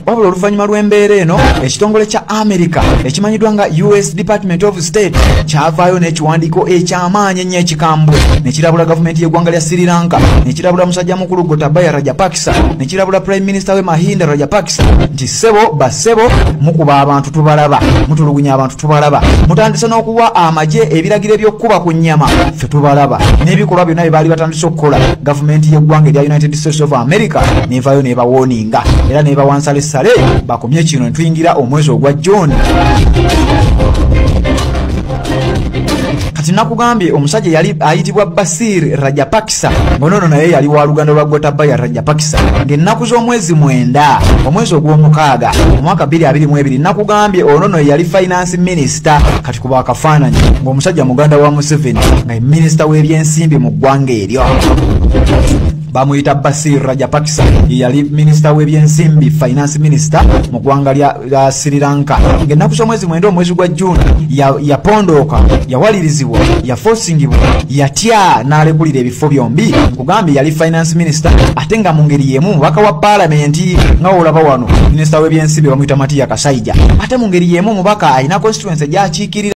Wabula oluvannyuma lw'embeera eno ekitongole kya America ekimanyiddwa nga US Department of State kyavaayo n'ekiwandiiko eky'amaanyi ennyo ekikambwe ne kirabula gavumenti y'eggwanga lya Sri Lanka, ne kirabula musajja mukulu Gotabaya Rajapaksa, ne kirabula Prime Minister we Mahinda Rajapaksa nti ssebo bassebo mukuba abantu tubalaba, mutulugunya abantu tubalaba, mutandise n'okuwa amagye ebiragiro eby'okkuba ku nnyama ffe tubalaba, n'ebikolwa byonna bye baali batandise okukola gavumenti y'eggwanga erya United States of America n'evaayo n'ebawooninga era n'ebawansale sale bakomye kino ne tuyingira omwezi ogwa June. Kati nakugambye omusajja yali ayitibwa Basir Rajapaksa, ngonono naye yali wa luganda lwa Gotabaya Rajapaksa ng'ennaku z'omwezi 9 omwezi ogw'omukaaga omwaka 2022 nakugambye onono yali finance minister. Kati kuba akafaananyi ng'omusajja muganda wa Museveni nga minisita w'ebyensimbi mu ggwanga eryo bamuyita Basir Rajapaksa, yali minisita w'ebyensimbi finance minister mu ggwanga lya Sri Lanka. Ng'ennaku z'omwezi 9 omwezi gwa June yapondooka, yawalirizibwa, yafoosingibwa, yatya n'alekulira ebifo byombi. Nkugambye yali finance minister ate nga mu ngeri y'emu mubaka wa paalamenti nga olaba wano minisita w'ebyensimbi bamuyita Matiya Kasaija, ate mu ngeri y'emu mubaka alina constituency gy'akiikirira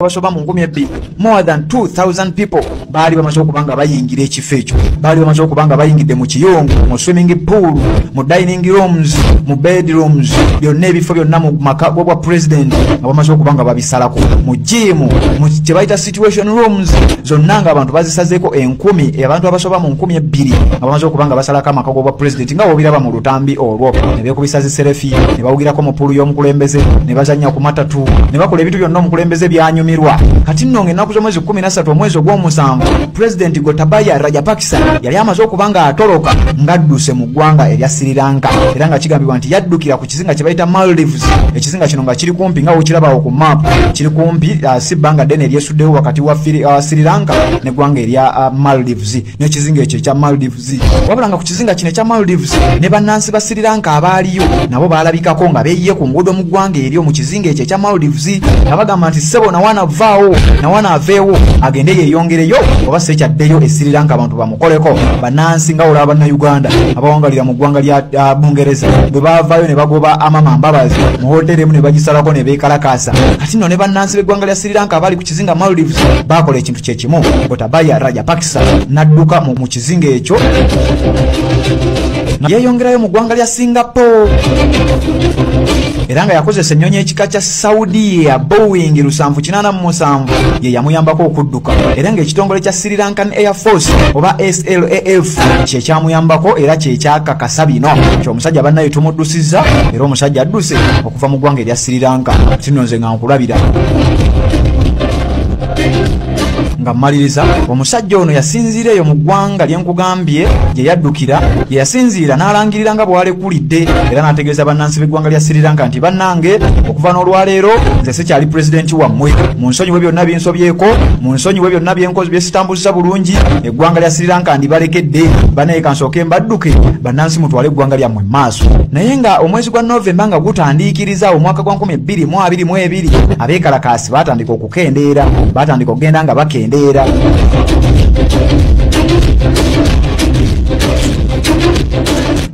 basoba mu 12 more than 2000 people bali bamaze okubanga bayingira ekifo ekyo bali bamaze okubanga bayingidde mu kiyongo mu swimming pool mu dining rooms mu bedrooms byonna ebifo byonna mu maka gwa president nga bamaze okubanga babisalako mu gym mu kye bayita situation rooms zonna nga abantu bazisazeeko 1000 abantu abasoba mu 1200 nga bamaze okubanga basalako amaka gwa president nga obiraba mu lutambi olwo ne beekubisa ziserefi ne bawugirako mu pulu y'omukulembeze ne bazanya ku matatu ne bakola ebintu byonna omukulembeze byanyumirwa kati nno ng'ennaku z'omwezi 13 omwezi ogw'omusanvu president Gotabaya Rajapaksa yali amaze okubanga atoloka ng'adduse mu ggwanga erya Sri Lanka era nga kigambibwa nti yaddukira ku kizinga kye bayita Maldives ekizinga kino nga kiri kumpi nga wekirabawo ku map kiri kumpi si bbanga ddene eryesuddewo wakati wa Sri Lanka n'eggwanga erya Maldives n'ekizinga ekyo ekya Maldives wabula nga ku kizinga kino ekya Maldives ne bannansi ba Sri Lanka abaaliyo nabo baalabikako nga beeyiye ku nguudo mu ggwanga eryo mu kizinga ekyo ekya Maldives nga bagamba nti ssebo nawana avaawo nawana aveewo agende yeeyongereyo oba sekyaddeyo e Sri Lanka abantu bamukoleko bannansi nga olaba bannayuganda abawangalira mu ggwanga lya Bungereza bwe baavaayo ne bagoba amama mbabazi mu hoteri emu ne bagisalako ne beekalakaasa kati nno ne bannansi b'eggwanga lya Sri Lanka abaali ku kizinga Maldives baakola ekintu kye kimu Gotabaya Rajapaksa n'adduka mu kizinga ekyo yeeyongerayo mu ggwanga lya Singapore era nga yakozesa ennyonyi ekika kya Saudi ya Boeing 787 ye yamuyambako okudduka era ng'ekitongole kya Sri Lankan Air Force oba SLAF kye kyamuyambako era kye kyakakasa bino ky'omusajja bannaye tumuddusizza era omusajja adduse okuva mu ggwanga erya Sri Lanka tino nze nga nkulabira nga mmaliriza omusajja ono yasinziireyo mu ggwanga lye nkugambye gye yaddukira ye yasinziira n'alangirira nga bw'alekulidde era n'ategeeza bannansi b'eggwanga lya Sri Lanka nti bannange okuva n'olwaleero nze sikyali pulezidenti wammwe munsonyiwe byonna binsobyeko munsonyiwe byonna byesitambuza bulungi eggwanga lya Sri Lanka ndibalekedde banaye kansooke mbadduke bannansi mutwale eggwanga lyammwe maaso naye nga omwezi gwa Novemba nga gutandiikiriza omwaka gwa 2022 abeekalakaasi baatandika okukendeera baatandika okugenda nga bakendeera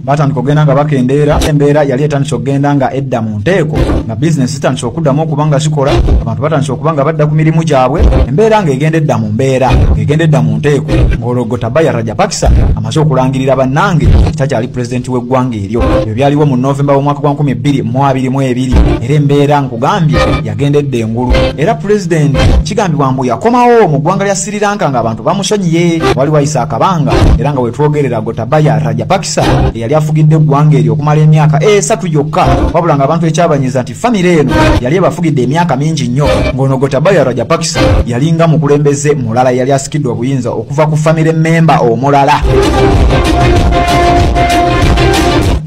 batandika okugenda nga bakendeera embeera yali etandise okugenda nga edda mu nteeko nga bizinesi zitandise okuddamu okuba nga zikola abantu batandise okuba nga badda ku mirimu gyabwe embeera ng'egenda edda mu mbeera ng'egenda edda mu nteeko ng'olwo Gotabaya Rajapaksa amaze okulangirira bannange takyali pulezidenti w'eggwanga eryo ebyo byaliwo mu Novemba w'omwaka gwa 2022 era embeera nkugambye yagendedde engulu era pulezidenti kigambibwa mbu yakomawo mu ggwanga lya Sri Lanka ng'abantu bamusonyiye wali wayisa akabanga era nga wetwogerera Gotabaya Rajapaksa eyali afugidde eggwanga eryo okumala emyaka 3 yokka wabula nga abantu ekyabanyiza nti famire eno yali ebafugidde emyaka mingi nnyo ng'ono Gotabaya Rajapaksa yalinga mukulembeze mulala yali asikidde obuyinza okuva ku famire memba omulala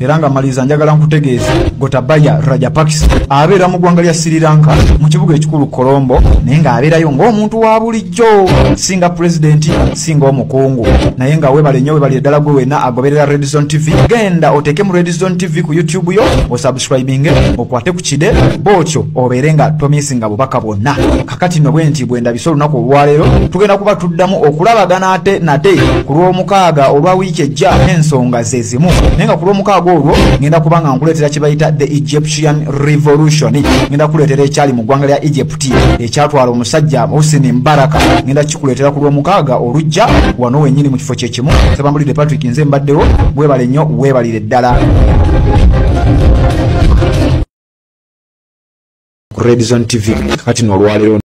era nga maliza njagala nkutegeeza Gotabaya Rajapaksa abeera mu ggwanga lya Sri Lanka mu kibuga ekikulu Colombo naye ng'abeerayo ng'omuntu wa bulijjo singa pulezidenti singa omukungu naye nga weebale nnyo weebalire ddala gwe wenna agoberera Red Zone TV genda oteeke mu Red Zone TV ku YouTube yo osubscribinge okwate ku kide bw'otyo obeere nga tomisinga bubaka bwonna kakati nno bwe nti bwe ndabise olunaku olwaleero tugenda kuba tuddamu okulabagana ate nate ku lw'omukaaga olwa wiiki ejja n'ensonga ze zimu naye nga ku lw'omukaaga olwo ngenda kubanga nkuleetera kye bayita the Egyptian Revolution ngenda kuleetera ekyali mu ggwanga lya Egypt ekyatwala omusajja Hosni Mubarak ngenda kikuleetera ku lw'omukaaga olujja wano wennyini mu kifo kye kimu Sebambulidde Patrick nze mbaddewo weebale nnyo weebalire ddala Red Zone TV kati n'olwaleero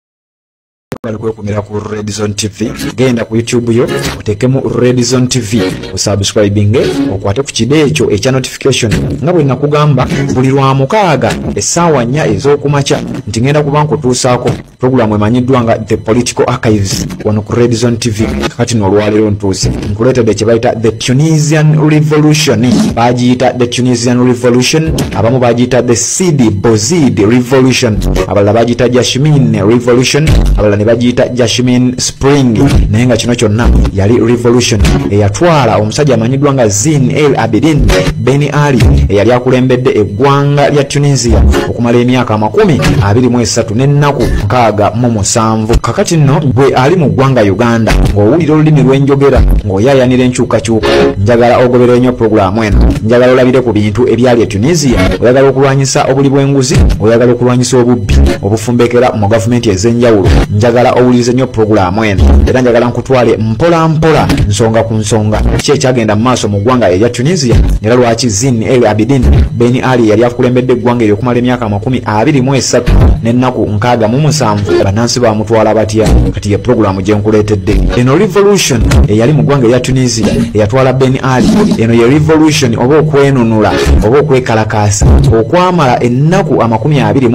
bali kwekumira ku Red Zone TV genda ku YouTube yo otekemu Red Zone TV osubscribinge okwate ku kide ekyo ekya notification nga bwe nakugamba buli lwa mukaaga essaawa 4 ez'okumakya nti ngenda kuba nkutuusaako programu emanyiddwa nga The Political Archives wano ku Red Zone TV kati n'olwaleero ntuuse nkuleetedde kye bayita The Tunisian Revolution bagiyita The Tunisian Revolution abamu bagiyita The Sidi Bouzid Revolution abalala bagiyita Jasmine Revolution abalala ne bagiyita Jasmine Spring naye nga kino kyonna yali revolution eyatwala omusajja amanyiddwa nga Zine El Abidine Ben Ali eyali akulembedde eggwanga lya Tunisia okumala emyaka 23 n'ennaku 6 607 kakati nno gwe ali mu ggwanga Uganda ng'owulira olulimi lw'enjogera ng'oyaayanira enkyukakyuka njagala ogoberere nnyo pulogulaamu eno njagala olabire ku bintu ebyali e Tunisia oyagala okulwanyisa obuli bw'enguzi oyagala okulwanyisa obubbi obufumbekera mu gavumenti ez'enjawulo njagala owulirize nnyo pulogulaamu eno era njagala nkutwale mpola mpola nsonga ku nsonga ki ekyagenda mu maaso mu ggwanga erya Tunisia era lwaki Zine El Abidine Ben Ali yali akulembedde eggwanga eryo okumala emyaka 23 n'ennaku 67 bannansi bamutwala batya kati ye pulogulaamu gye nkuleetedde eno revolution eyali mu ggwanga erya Tunisia eyatwala Ben Ali eno ye revolution oba okwenunula oba okwekalakaasa okwamala ennaku 28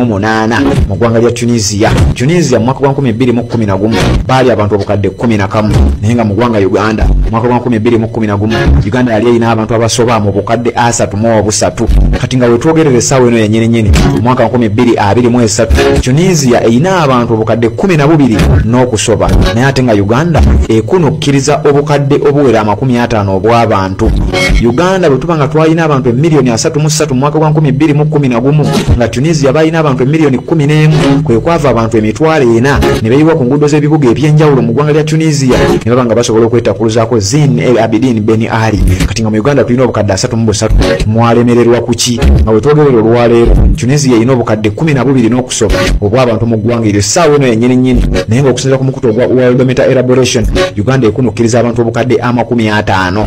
mu ggwanga lya Tunisia mu mwaka gwa 2011 baali abantu obukadde 11 naye nga mu ggwanga Uganda mu mwaka gwa 2011 Uganda yali erina abantu abasoba mu bukadde 33 kati nga wetwogerere essaawa eno yennyini mu mwaka wa 2023 Tunisia erina abantu obukadde 12 n'okusoba naye ate nga Uganda ekunukkiriza obukadde obuwera 50 obw'abantu Uganda bwe tuba nga twalina abantu emiliyoni 33 mu mwaka gwa 2011 nga Tunisia balina abantu emiliyoni 11 kwe kwava abantu emitwalo 4 ne beeyiwa ku nguudo z'ebibuga eby'enjawulo mu ggwanga lya Tunisia ne baba nga basobola okwetakuluzaako Zine El Abidine Ben Ali kati nga mu Uganda tulina obukadde 33 mwalemererwa ku ki nga bwe twogerera olwaleero Tunisia erina obukadde 12 n'okusoba obw'abantu mu ggwanga eryo essaawa eno yennyini naye nga okusinziira ku mukutu ogwa Worldometer Elaboration Uganda ekunukkiriza abantu obukadde 50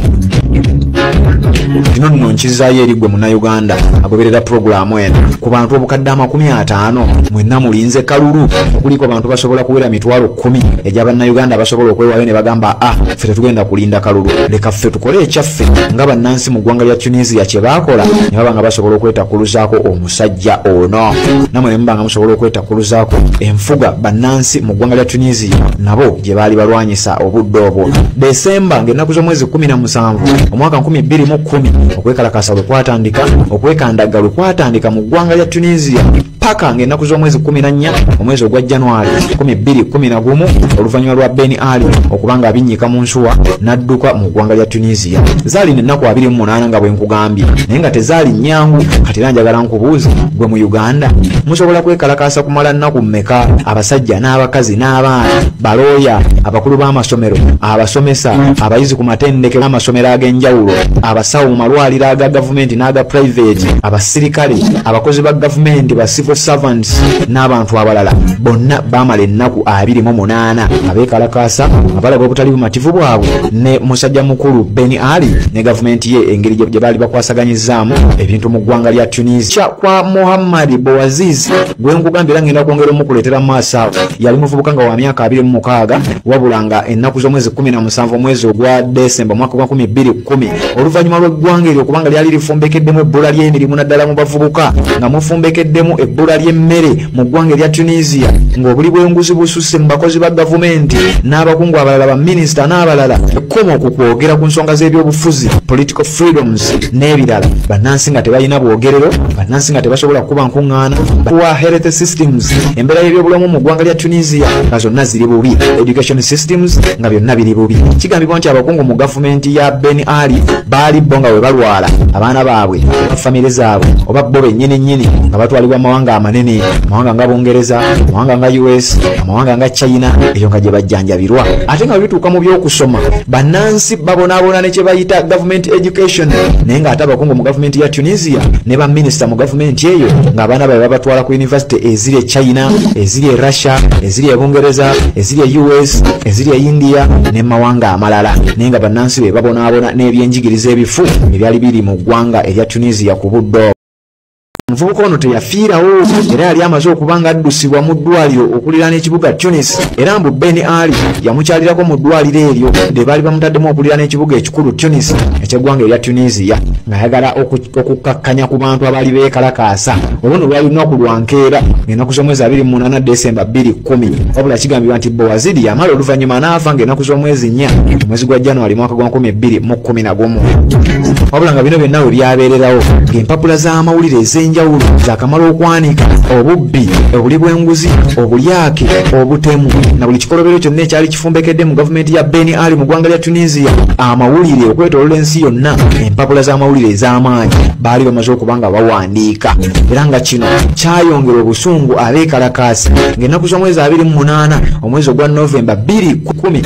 Dino nno nkizaayo eri gwe Munnayuganda agoberera pulogulaamu eno ku bantu obukadde 50 mwenna mulinze kalulu okuliko abantu basobola kuwera mitwalo 10 egy'Abannayuganda basobola okwewaayo ne bagamba ffe tetugenda kulinda kalulu leka ffe tukole ekyaffe nga bannansi mu ggwanga lya Tunisia kye baakola ne baba nga basobola okwetakuluzaako omusajja ono namwe ne muba nga musobola okwetakuluzaako enfuga bannansi mu ggwanga lya Tunisia nabo gye baali balwanyisa obudde obwo Desemba ng'ennaku z'omwezi 17 omwaka 2010 okwekalakasa lwe kwatandika okwekandaga lwe kwatandika mu ggwanga lya Tunisia paka ng'ennaku z'omwezi 14 omwezi ogwa January 2011 oluvannyuma lwa Ben Ali okubanga abinnyika mu nsuwa n'adduka mu ggwanga lya Tunisia zaali n'ennaku 28 nga bwe nkugambye naye nga tezaali nnyangu kati era njagala nkubuuze gwe mu Uganda musobola kwekalakaasa kumala nnaku mmeka abasajja n'abakazi n'abaana balooya abakulu b'amasomero abasomesa abayizi ku matendeke amasomero ag'enjawulo abasawo mu malwaliro aga gavumenti n'aga private abasirikale abakozi ba gavumenti ba civil servants n'abantu abalala bonna bamala ennaku 28 abeekalakaasa abalaga obutali bumativu bwabwe ne musajja mukulu Ben Ali ne gavumenti ye engeri gye baali bakwasaganyizaamu ebintu mu ggwanga lya Tunisia kwa Mohamed Bouazizi gwe nkugambye era ngenda kwongera omukuleetera mu maaso awo yali muvubuka nga wa myaka 26 wabula nga ennaku z'omwezi 17 omwezi ogwa Desemba mwaka gwa 2010 oluvannyuma lw'eggwanga eryo kubanga lyali lifumbekeddemu ebbula ly'emirimu naddala mu bavubuka nga mufumbekeddemu ebbula ly'emmere mu ggwanga erya Tunisia ng'obuli bw'enguzi bususse mu bakozi ba gavumenti n'abakungu abalala baminisita n'abalala ekkomo okukwogera ku nsonga z'ebyobufuzi political freedoms n'ebirala bannansi nga tebalina bwogerero bannansi nga tebasobola kuba nkuŋŋaana kuwa health systems embeera y'ebyobulamu mu ggwanga lya Tunisia nga zonna ziri bubi education systems nga byonna biri bubi kigambibwa nti abakungu mu gavumenti ya Ben Ali baali bo nga we balwala abaana baabwe famire zaabwe oba bo bennyini nga batwalibwa amawanga amanene amawanga nga Bungereza amawanga nga US amawanga nga China eyo nga gye bajjanjabirwa ate nga bituuka mu by'okusoma bannansi babonaabona ne kye bayita government education naye nga ate abakungu mu gavumenti ya Tunisia ne baminisita mu gavumenti eyo ng'abaana baabwe babatwala ku university eziri e China eziri e Russia eziri e Bungereza eziri e US eziri e India ne mawanga amalala naye nga bannansi be babonaabona n'ebyenjigiriza ebifu ebyali biri mu ggwanga erya Tunisia ku buddo omuvubuka ono teyafiirawo era yali amaze okuba nga addusibwa mu ddwaliro okuliraana ekibuga Tunis era mbu Ben Ali yamukyalirako mu ddwaliro eryo lye baali bamutaddemu okuliraana ekibuga ekikulu Tunis eky'eggwanga erya Tunisia ng'ayagala okukkakkanya ku bantu abaali beekalakaasa oluno lwali lunaku lwankeera ng'ennaku z'omwezi 28 Desemba 2010 wabula kigambibwa nti Bouazizi yamala oluvannyuma n'afa ng'ennaku z'omwezi 4 omwezi gwa January mwaka gwa 2011 wabula nga bino byonna we byabeererawo ng'empapula z'amawulire ez'enjawulo ez'enjawulo zaakamala okwanika obubbi, obuli bw'enguzi, obulyake, obutemu na buli kikolobero kyonna ekyali kifumbekedde mu gavumenti ya Ben Ali mu ggwanga lya Tunisia. Amawulire okwetoolola ensi yonna, empapula z'amawulire ez'amaanyi baali bamaze okuba nga bawandiika, era nga kino kyayongera obusungu abeekalakaasi ng'ennaku z'omwezi 28 omwezi ogwa Novemba 2010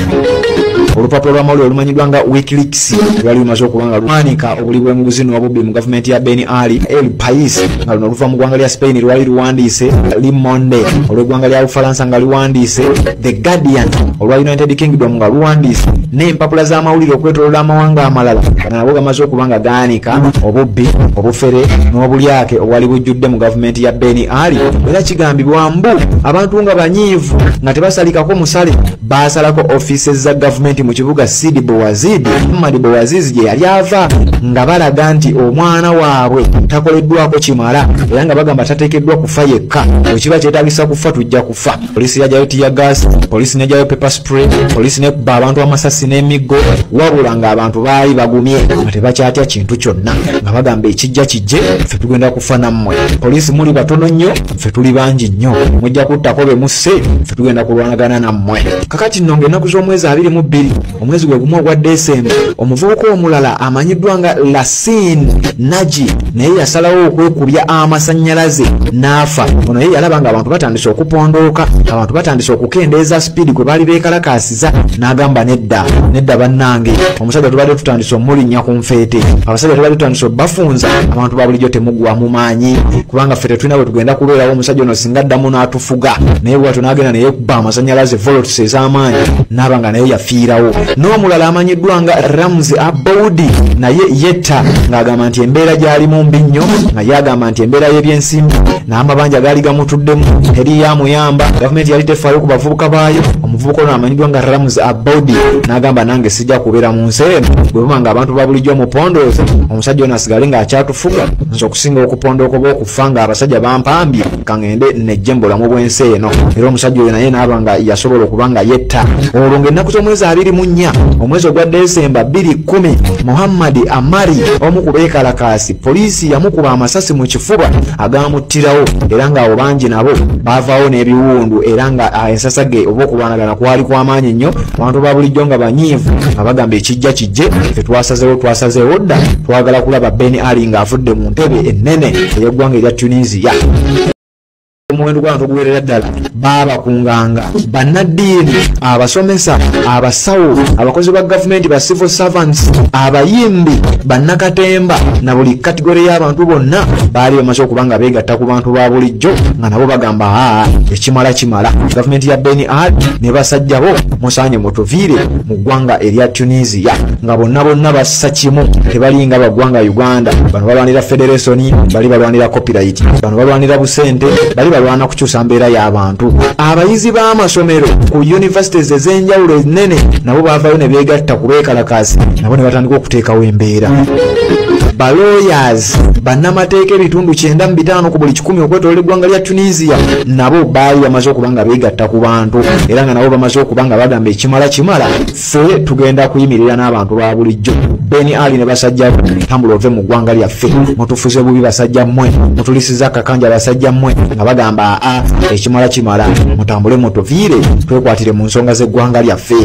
olupapula lw'amawulire olumanyiddwa nga Wikileaks lwali lumaze okuba nga luwanika obuli bw'enguzi n'obubbi mu gavumenti ya Ben Ali. El País nga luno luva mu ggwanga lya Spain lwali luwandiise, Le Monde olw'eggwanga lya Bufalansa nga luwandiise, The Guardian olwa United Kingdom nga luwandiise, n'empapula z'amawulire okwetoolola amawanga amalala nabo gamaze okuba nga gaanika obubbi, obufere n'obulyake obwali bujjudde mu gavumenti ya Ben Ali. Era kigambibwa mbu abantu nga banyiivu nga tebasalikako musale baasalako ofiises za gavumenti mu kibuga Sidi Bouazizi, Muhammad Bouazizi gye yali ava, nga balaga nti omwana waabwe takoleddwako kimala era nga bagamba tateekeddwa kufa yekka, bwekiba kyetaagisa kufa tujja kufa. Poliisi yajjayo tiya gas, poliisi nejjayo pepper spray, poliisi nekuba abantu amasasi n'emiggo, wabula nga abantu baali bagumye nga tebakyatya kintu kyonna, nga bagamba ekijja kijje, ffe tugenda kufa nammwe. Poliisi muli batono nnyo, ffe tuli bangi nnyo, mujja kuttako be musse, ffe tugenda kulwanagana nammwe. Kakati nno ng'ennaku z'omwezi 22 omwezi gwe gumu ogwa Desemba, omuvubuka omulala amanyiddwa nga Lassine Naji naye yasalawo okwekubya amasannyalaze n'afa. Ono ye yalaba nga abantu batandise okupondooka, abantu batandise okukendeeza speed gwe baali beekalakaasiza, n'agamba nedda bannange, omusajja tubadde tutandise omulinnya ku nfeete, abasajja tubadde tutandise obbafunza, abantu ba bulijjo temuggwa mu maanyi, kubanga ffe tetulina bwe tugenda kubeerawo omusajja ono singa addamu n'atufuga. Naye bwatyo n'agenda naye kuba amasannyalaze volts ez'amaanyi, n'aba nga naye yafiirawo. N'omulala amanyiddwa nga Ramzi Aboudi naye yetta ng'agamba nti embeera gy'alimu mbi nnyo, nga yagamba nti embeera y'ebyensimbi n'amabanja gaali gamutuddemu teri yamuyamba, gavumenti yali tefaayo ku bavubuka baayo. Omuvubuka ono amanyiddwa nga Ramzi Aboudi n'agamba nange sijja kubeera mu nsi eno bwe buma nga abantu babulijjo mupondooza, omusajja ono asigale ng'akyatufuga, nze okusinga okupondooka oba okufa nga abasajja bampambye kangende nejje mu bulamu bw'ensi eno. Era omusajja oyo naye n'aba nga yasobola okuba nga yetta. Olwo ng'ennaku z'omwezi 24 omwezi ogwa Desemba 2010 Muhammad Amari omu ku beekalakaasi, poliisi yamukuba amasasi mu kifuba agamuttirawo, era ng'abo bangi nabo baavaawo n'ebiwundu, era nga ensasage oba okulwanagana kwali kw'amaanyi nnyo. Abantu ba bulijjo nga banyiivu nga bagamba ekijja kijje, ffe twasazeewo dda, twagala kulaba Ben Ali ng'afudde mu ntebe ennene ey'eggwanga erya Tunisia. Omuwendo gw'abantu guwerera ddala baabakunganga bannaddiini, abasomesa, abasawo, abakozi ba gavumenti, ba civil servants, abayimbi, bannakatemba na buli kategore y'abantu bonna baali bamaze okuba nga beegatta ku bantu ba bulijjo, nga nabo bagamba ekimala kimala. Gavumenti ya Ben Ali ne basajja bo musaanye mutuviire mu ggwanga erya Tunisia, nga bonna bassa kimu, tebalinga baggwanga Uganda. Bano balwanira federation, bali balwanira copyright, bano balwanira busente, bali balwana kukyusa mbeera y'abantu. Abayizi b'amasomero ku universities ez'enjawulo ennene nabo baavaayo ne beegatta ku beekalakaasi, nabo ne batandika okuteekawo embeera. Balawyers, bannamateeka ebitundu 95 ku buli 100 okwetoolola eggwanga lya Tunisia nabo baali bamaze okuba nga beegatta ku bantu, era nga nabo bamaze okuba nga bagamba ekimala kimala, ffe tugenda kuyimirira n'abantu ba bulijjo. Ben Ali ne basajja tambula ove mu ggwanga lyaffe, mutufuze bubi basajja mmwe, mutulisiza akakanja basajja mmwe, nga bagamba ekimala kimala, mutambule mutuviire twekwatire mu nsonga z'eggwanga lyaffe.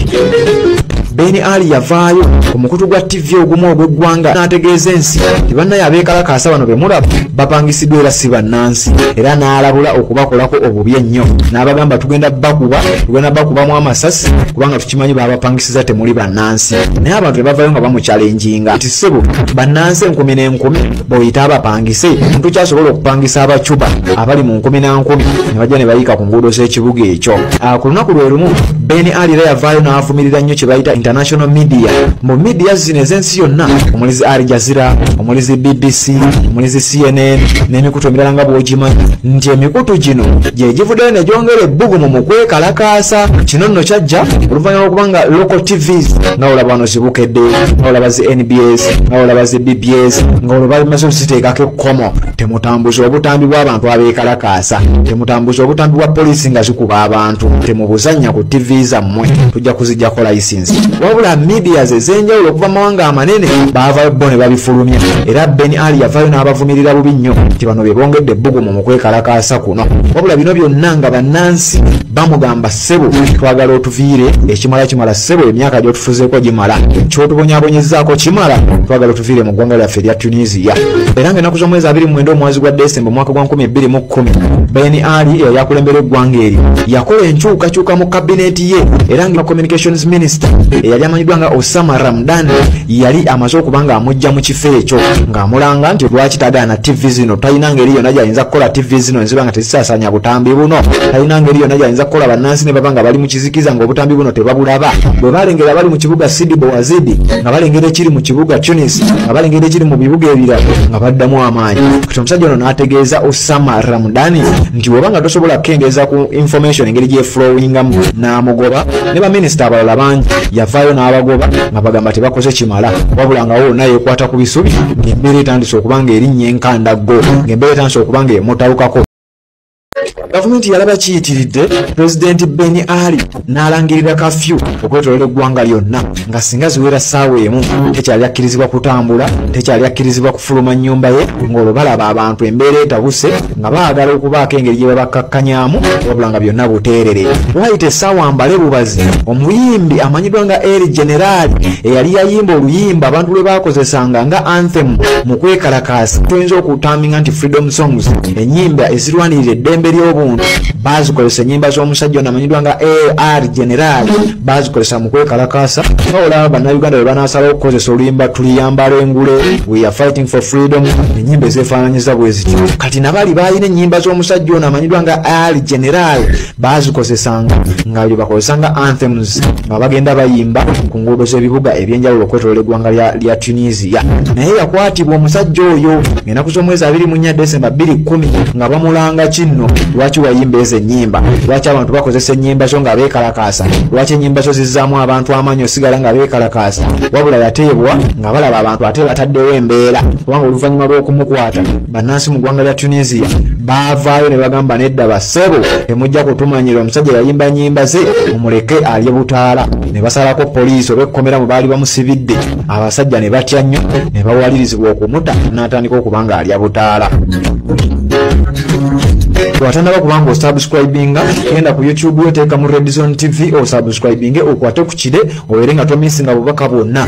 Ben Ali yavaayo ku mukutu gwa TV ogumu ogw'eggwanga n'ategeeza ensi nti bannaye abeekalakaasa bano be mulaba bapangisiddwa era si bannansi, era n'alabula okubakolako obubi ennyo, n'abagamba tugenda bakubamu amasasi kubanga tukimanyi babapangisiza temuli bannansi. Naye abantu ne bavaayo nga bamukyalenjinga nti ssebo bannansi 10,000 bw'oyita abapangise, omuntu kyasobola okupangisa abacuba abali mu 10,000 ne bajja ne bayika ku nguudo z'ekibuga ekyo. Ku lunaku lwe lumu Ben Ali era yavaayo n'avumirira nnyo kye bayita international media, mu media zino ez'ensi yonna, omulizi Al Jazeera, omulizi BBC, omulizi CNN n'emikutu emirala nga bw'ogimanyi, nti emikutu gino gye givuddeyo ne gyongera ebbugumu mu kwekalakaasa. Kino nno kyajja oluvannyuma lw'okuba nga local TVs nga olaba wano zibukedde, nga olaba zi NBS, nga olaba zi BBS, nga olaba bamaze okuziteekako ekkomo. Temutambuza obutambi bw'abantu abeekalakaasa, temutambuza obutambi bwa poliisi nga zikuba abantu, temubuzannya ku TV zammwe, tujja kuziggyako layisinsi. wabula media zenjawulo okuva mawanga amanene baavayo bo ne babifulumya era Ben Ali yavaayo n'abavumirira bubi nnyo nti bano be bongedde ebbugumu mu kwekalakaasa kuno wabula bino byonna nga bannansi bamugamba ssebo twagala otuviire ekimala ssebo emyaka gy'otufuzeeko gimala ky'otubonyabonyezzaako kimala twagala otuviire mu ggwanga lyaffe erya Tunisia era ng'ennaku z'omwezi 29 omwezi gwa Desemba omwaka gwa 2010 Ben Ali eyakulembera eggwanga eryo yakola enkyukakyuka mu kabineeti ye era nga communications minister eyali amanyiddwa nga Osama Ramdan yali amaze okuba nga amujja mu kifo ekyo ng'amulanga nti lwaki tagaana TV zino talina ngeri yonna gy'ayinza kukola TV zino enziba nga tezisaasaanya butambi buno talina ngeri yonna gy'ayinza kukola bannansi ne baba nga bali mu kizikiza ng'obutambi buno tebabulaba bwe balengera bali mu kibuga Sidi Bouazid nga balengera ekiri mu kibuga Tunis nga balengera ekiri mu bibuga ebirala nga baddamu amaanyi kati omusajja ono n'ategeeza Osama Ramdani nti bw'oba nga tosobola kukendeeza ku information engeri gy'eflowingamu n'amugoba ne baminisita abalala bangi yavaayo n'abagoba nga bagamba tebakoze kimala wabula nga wonna yeekwata ku bisubi ng'embeera etandise okuba nga erinnya enkandaggo ng'embeera etandise okuba nga emutawukako gavumenti yalaba kiyitiridde Pulezidenti Ben Ali n'alangirira kafyu okwetolera eggwanga lyonna nga singa ziwera ssaawa emu tekyali akkirizibwa kutambula tekyali akkirizibwa kufuluma nnyumba ye ng'olwo balaba abantu embeera etabuse nga baagala okubaako engeri gye babakkakkanyaamu wabula nga byonna buteerere wayita essaawa mbale bubazi omuyimbi amanyiddwa nga Eri General eyali yayimba oluyimba abantu lwe baakozesanga nga anthem mu kwekalakaasa tuyinza okutaminga nti freedom songs ennyimba ezirwanirira eddembe ly'obuntu bazikozesa ennyimba z'omusajja ono amanyiddwa nga AR General bazikozesa mu kwekalakaasa nga olaba bannayuganda bwe banaasalawo okukozesa oluyimba tuliyambala engule we are fighting for freedom ennyimba ezeefaananyiza bwe zityo kati nabali baayina ennyimba z'omusajja ono amanyiddwa nga AR General bazikozesanga nga bye bakozesanga anthems nga bagenda bayimba ku nguudo z'ebibuga ebyenjawulo okwetolola eggwanga lya Tunisia naye yakwatibwa omusajja oyo ng'ennaku z'omwezi 24 Desemba 2010 nga bamulanga kinno lwaki wayimba ezo ennyimba lwaki abantu bakozesa ennyimba zo nga beekalakaasa lwaki ennyimba zo zizzaamu abantu amaanyi osigala nga beekalakaasa wabula yateebwa nga balaba abantu ate bataddewo embeera kubanga oluvannyuma lw'okumukwata bannansi mu ggwanga lya Tunisia baavaayo ne bagamba nedda bassebo temujja kutumanyira omusajja yayimba nnyimba ze mumuleke alye butaala ne basalako poliisi olw'ekkomera mu baali bamusibidde abasajja ne batya nnyo ne bawalirizibwa okumuta n'atandika okuba nga alya butaala watandaba kubanga osubscribinga genda ku YouTube weteeka mu Red Zone TV osubscribinge okwate ku kide obeere nga tomisinga bubaka bwonna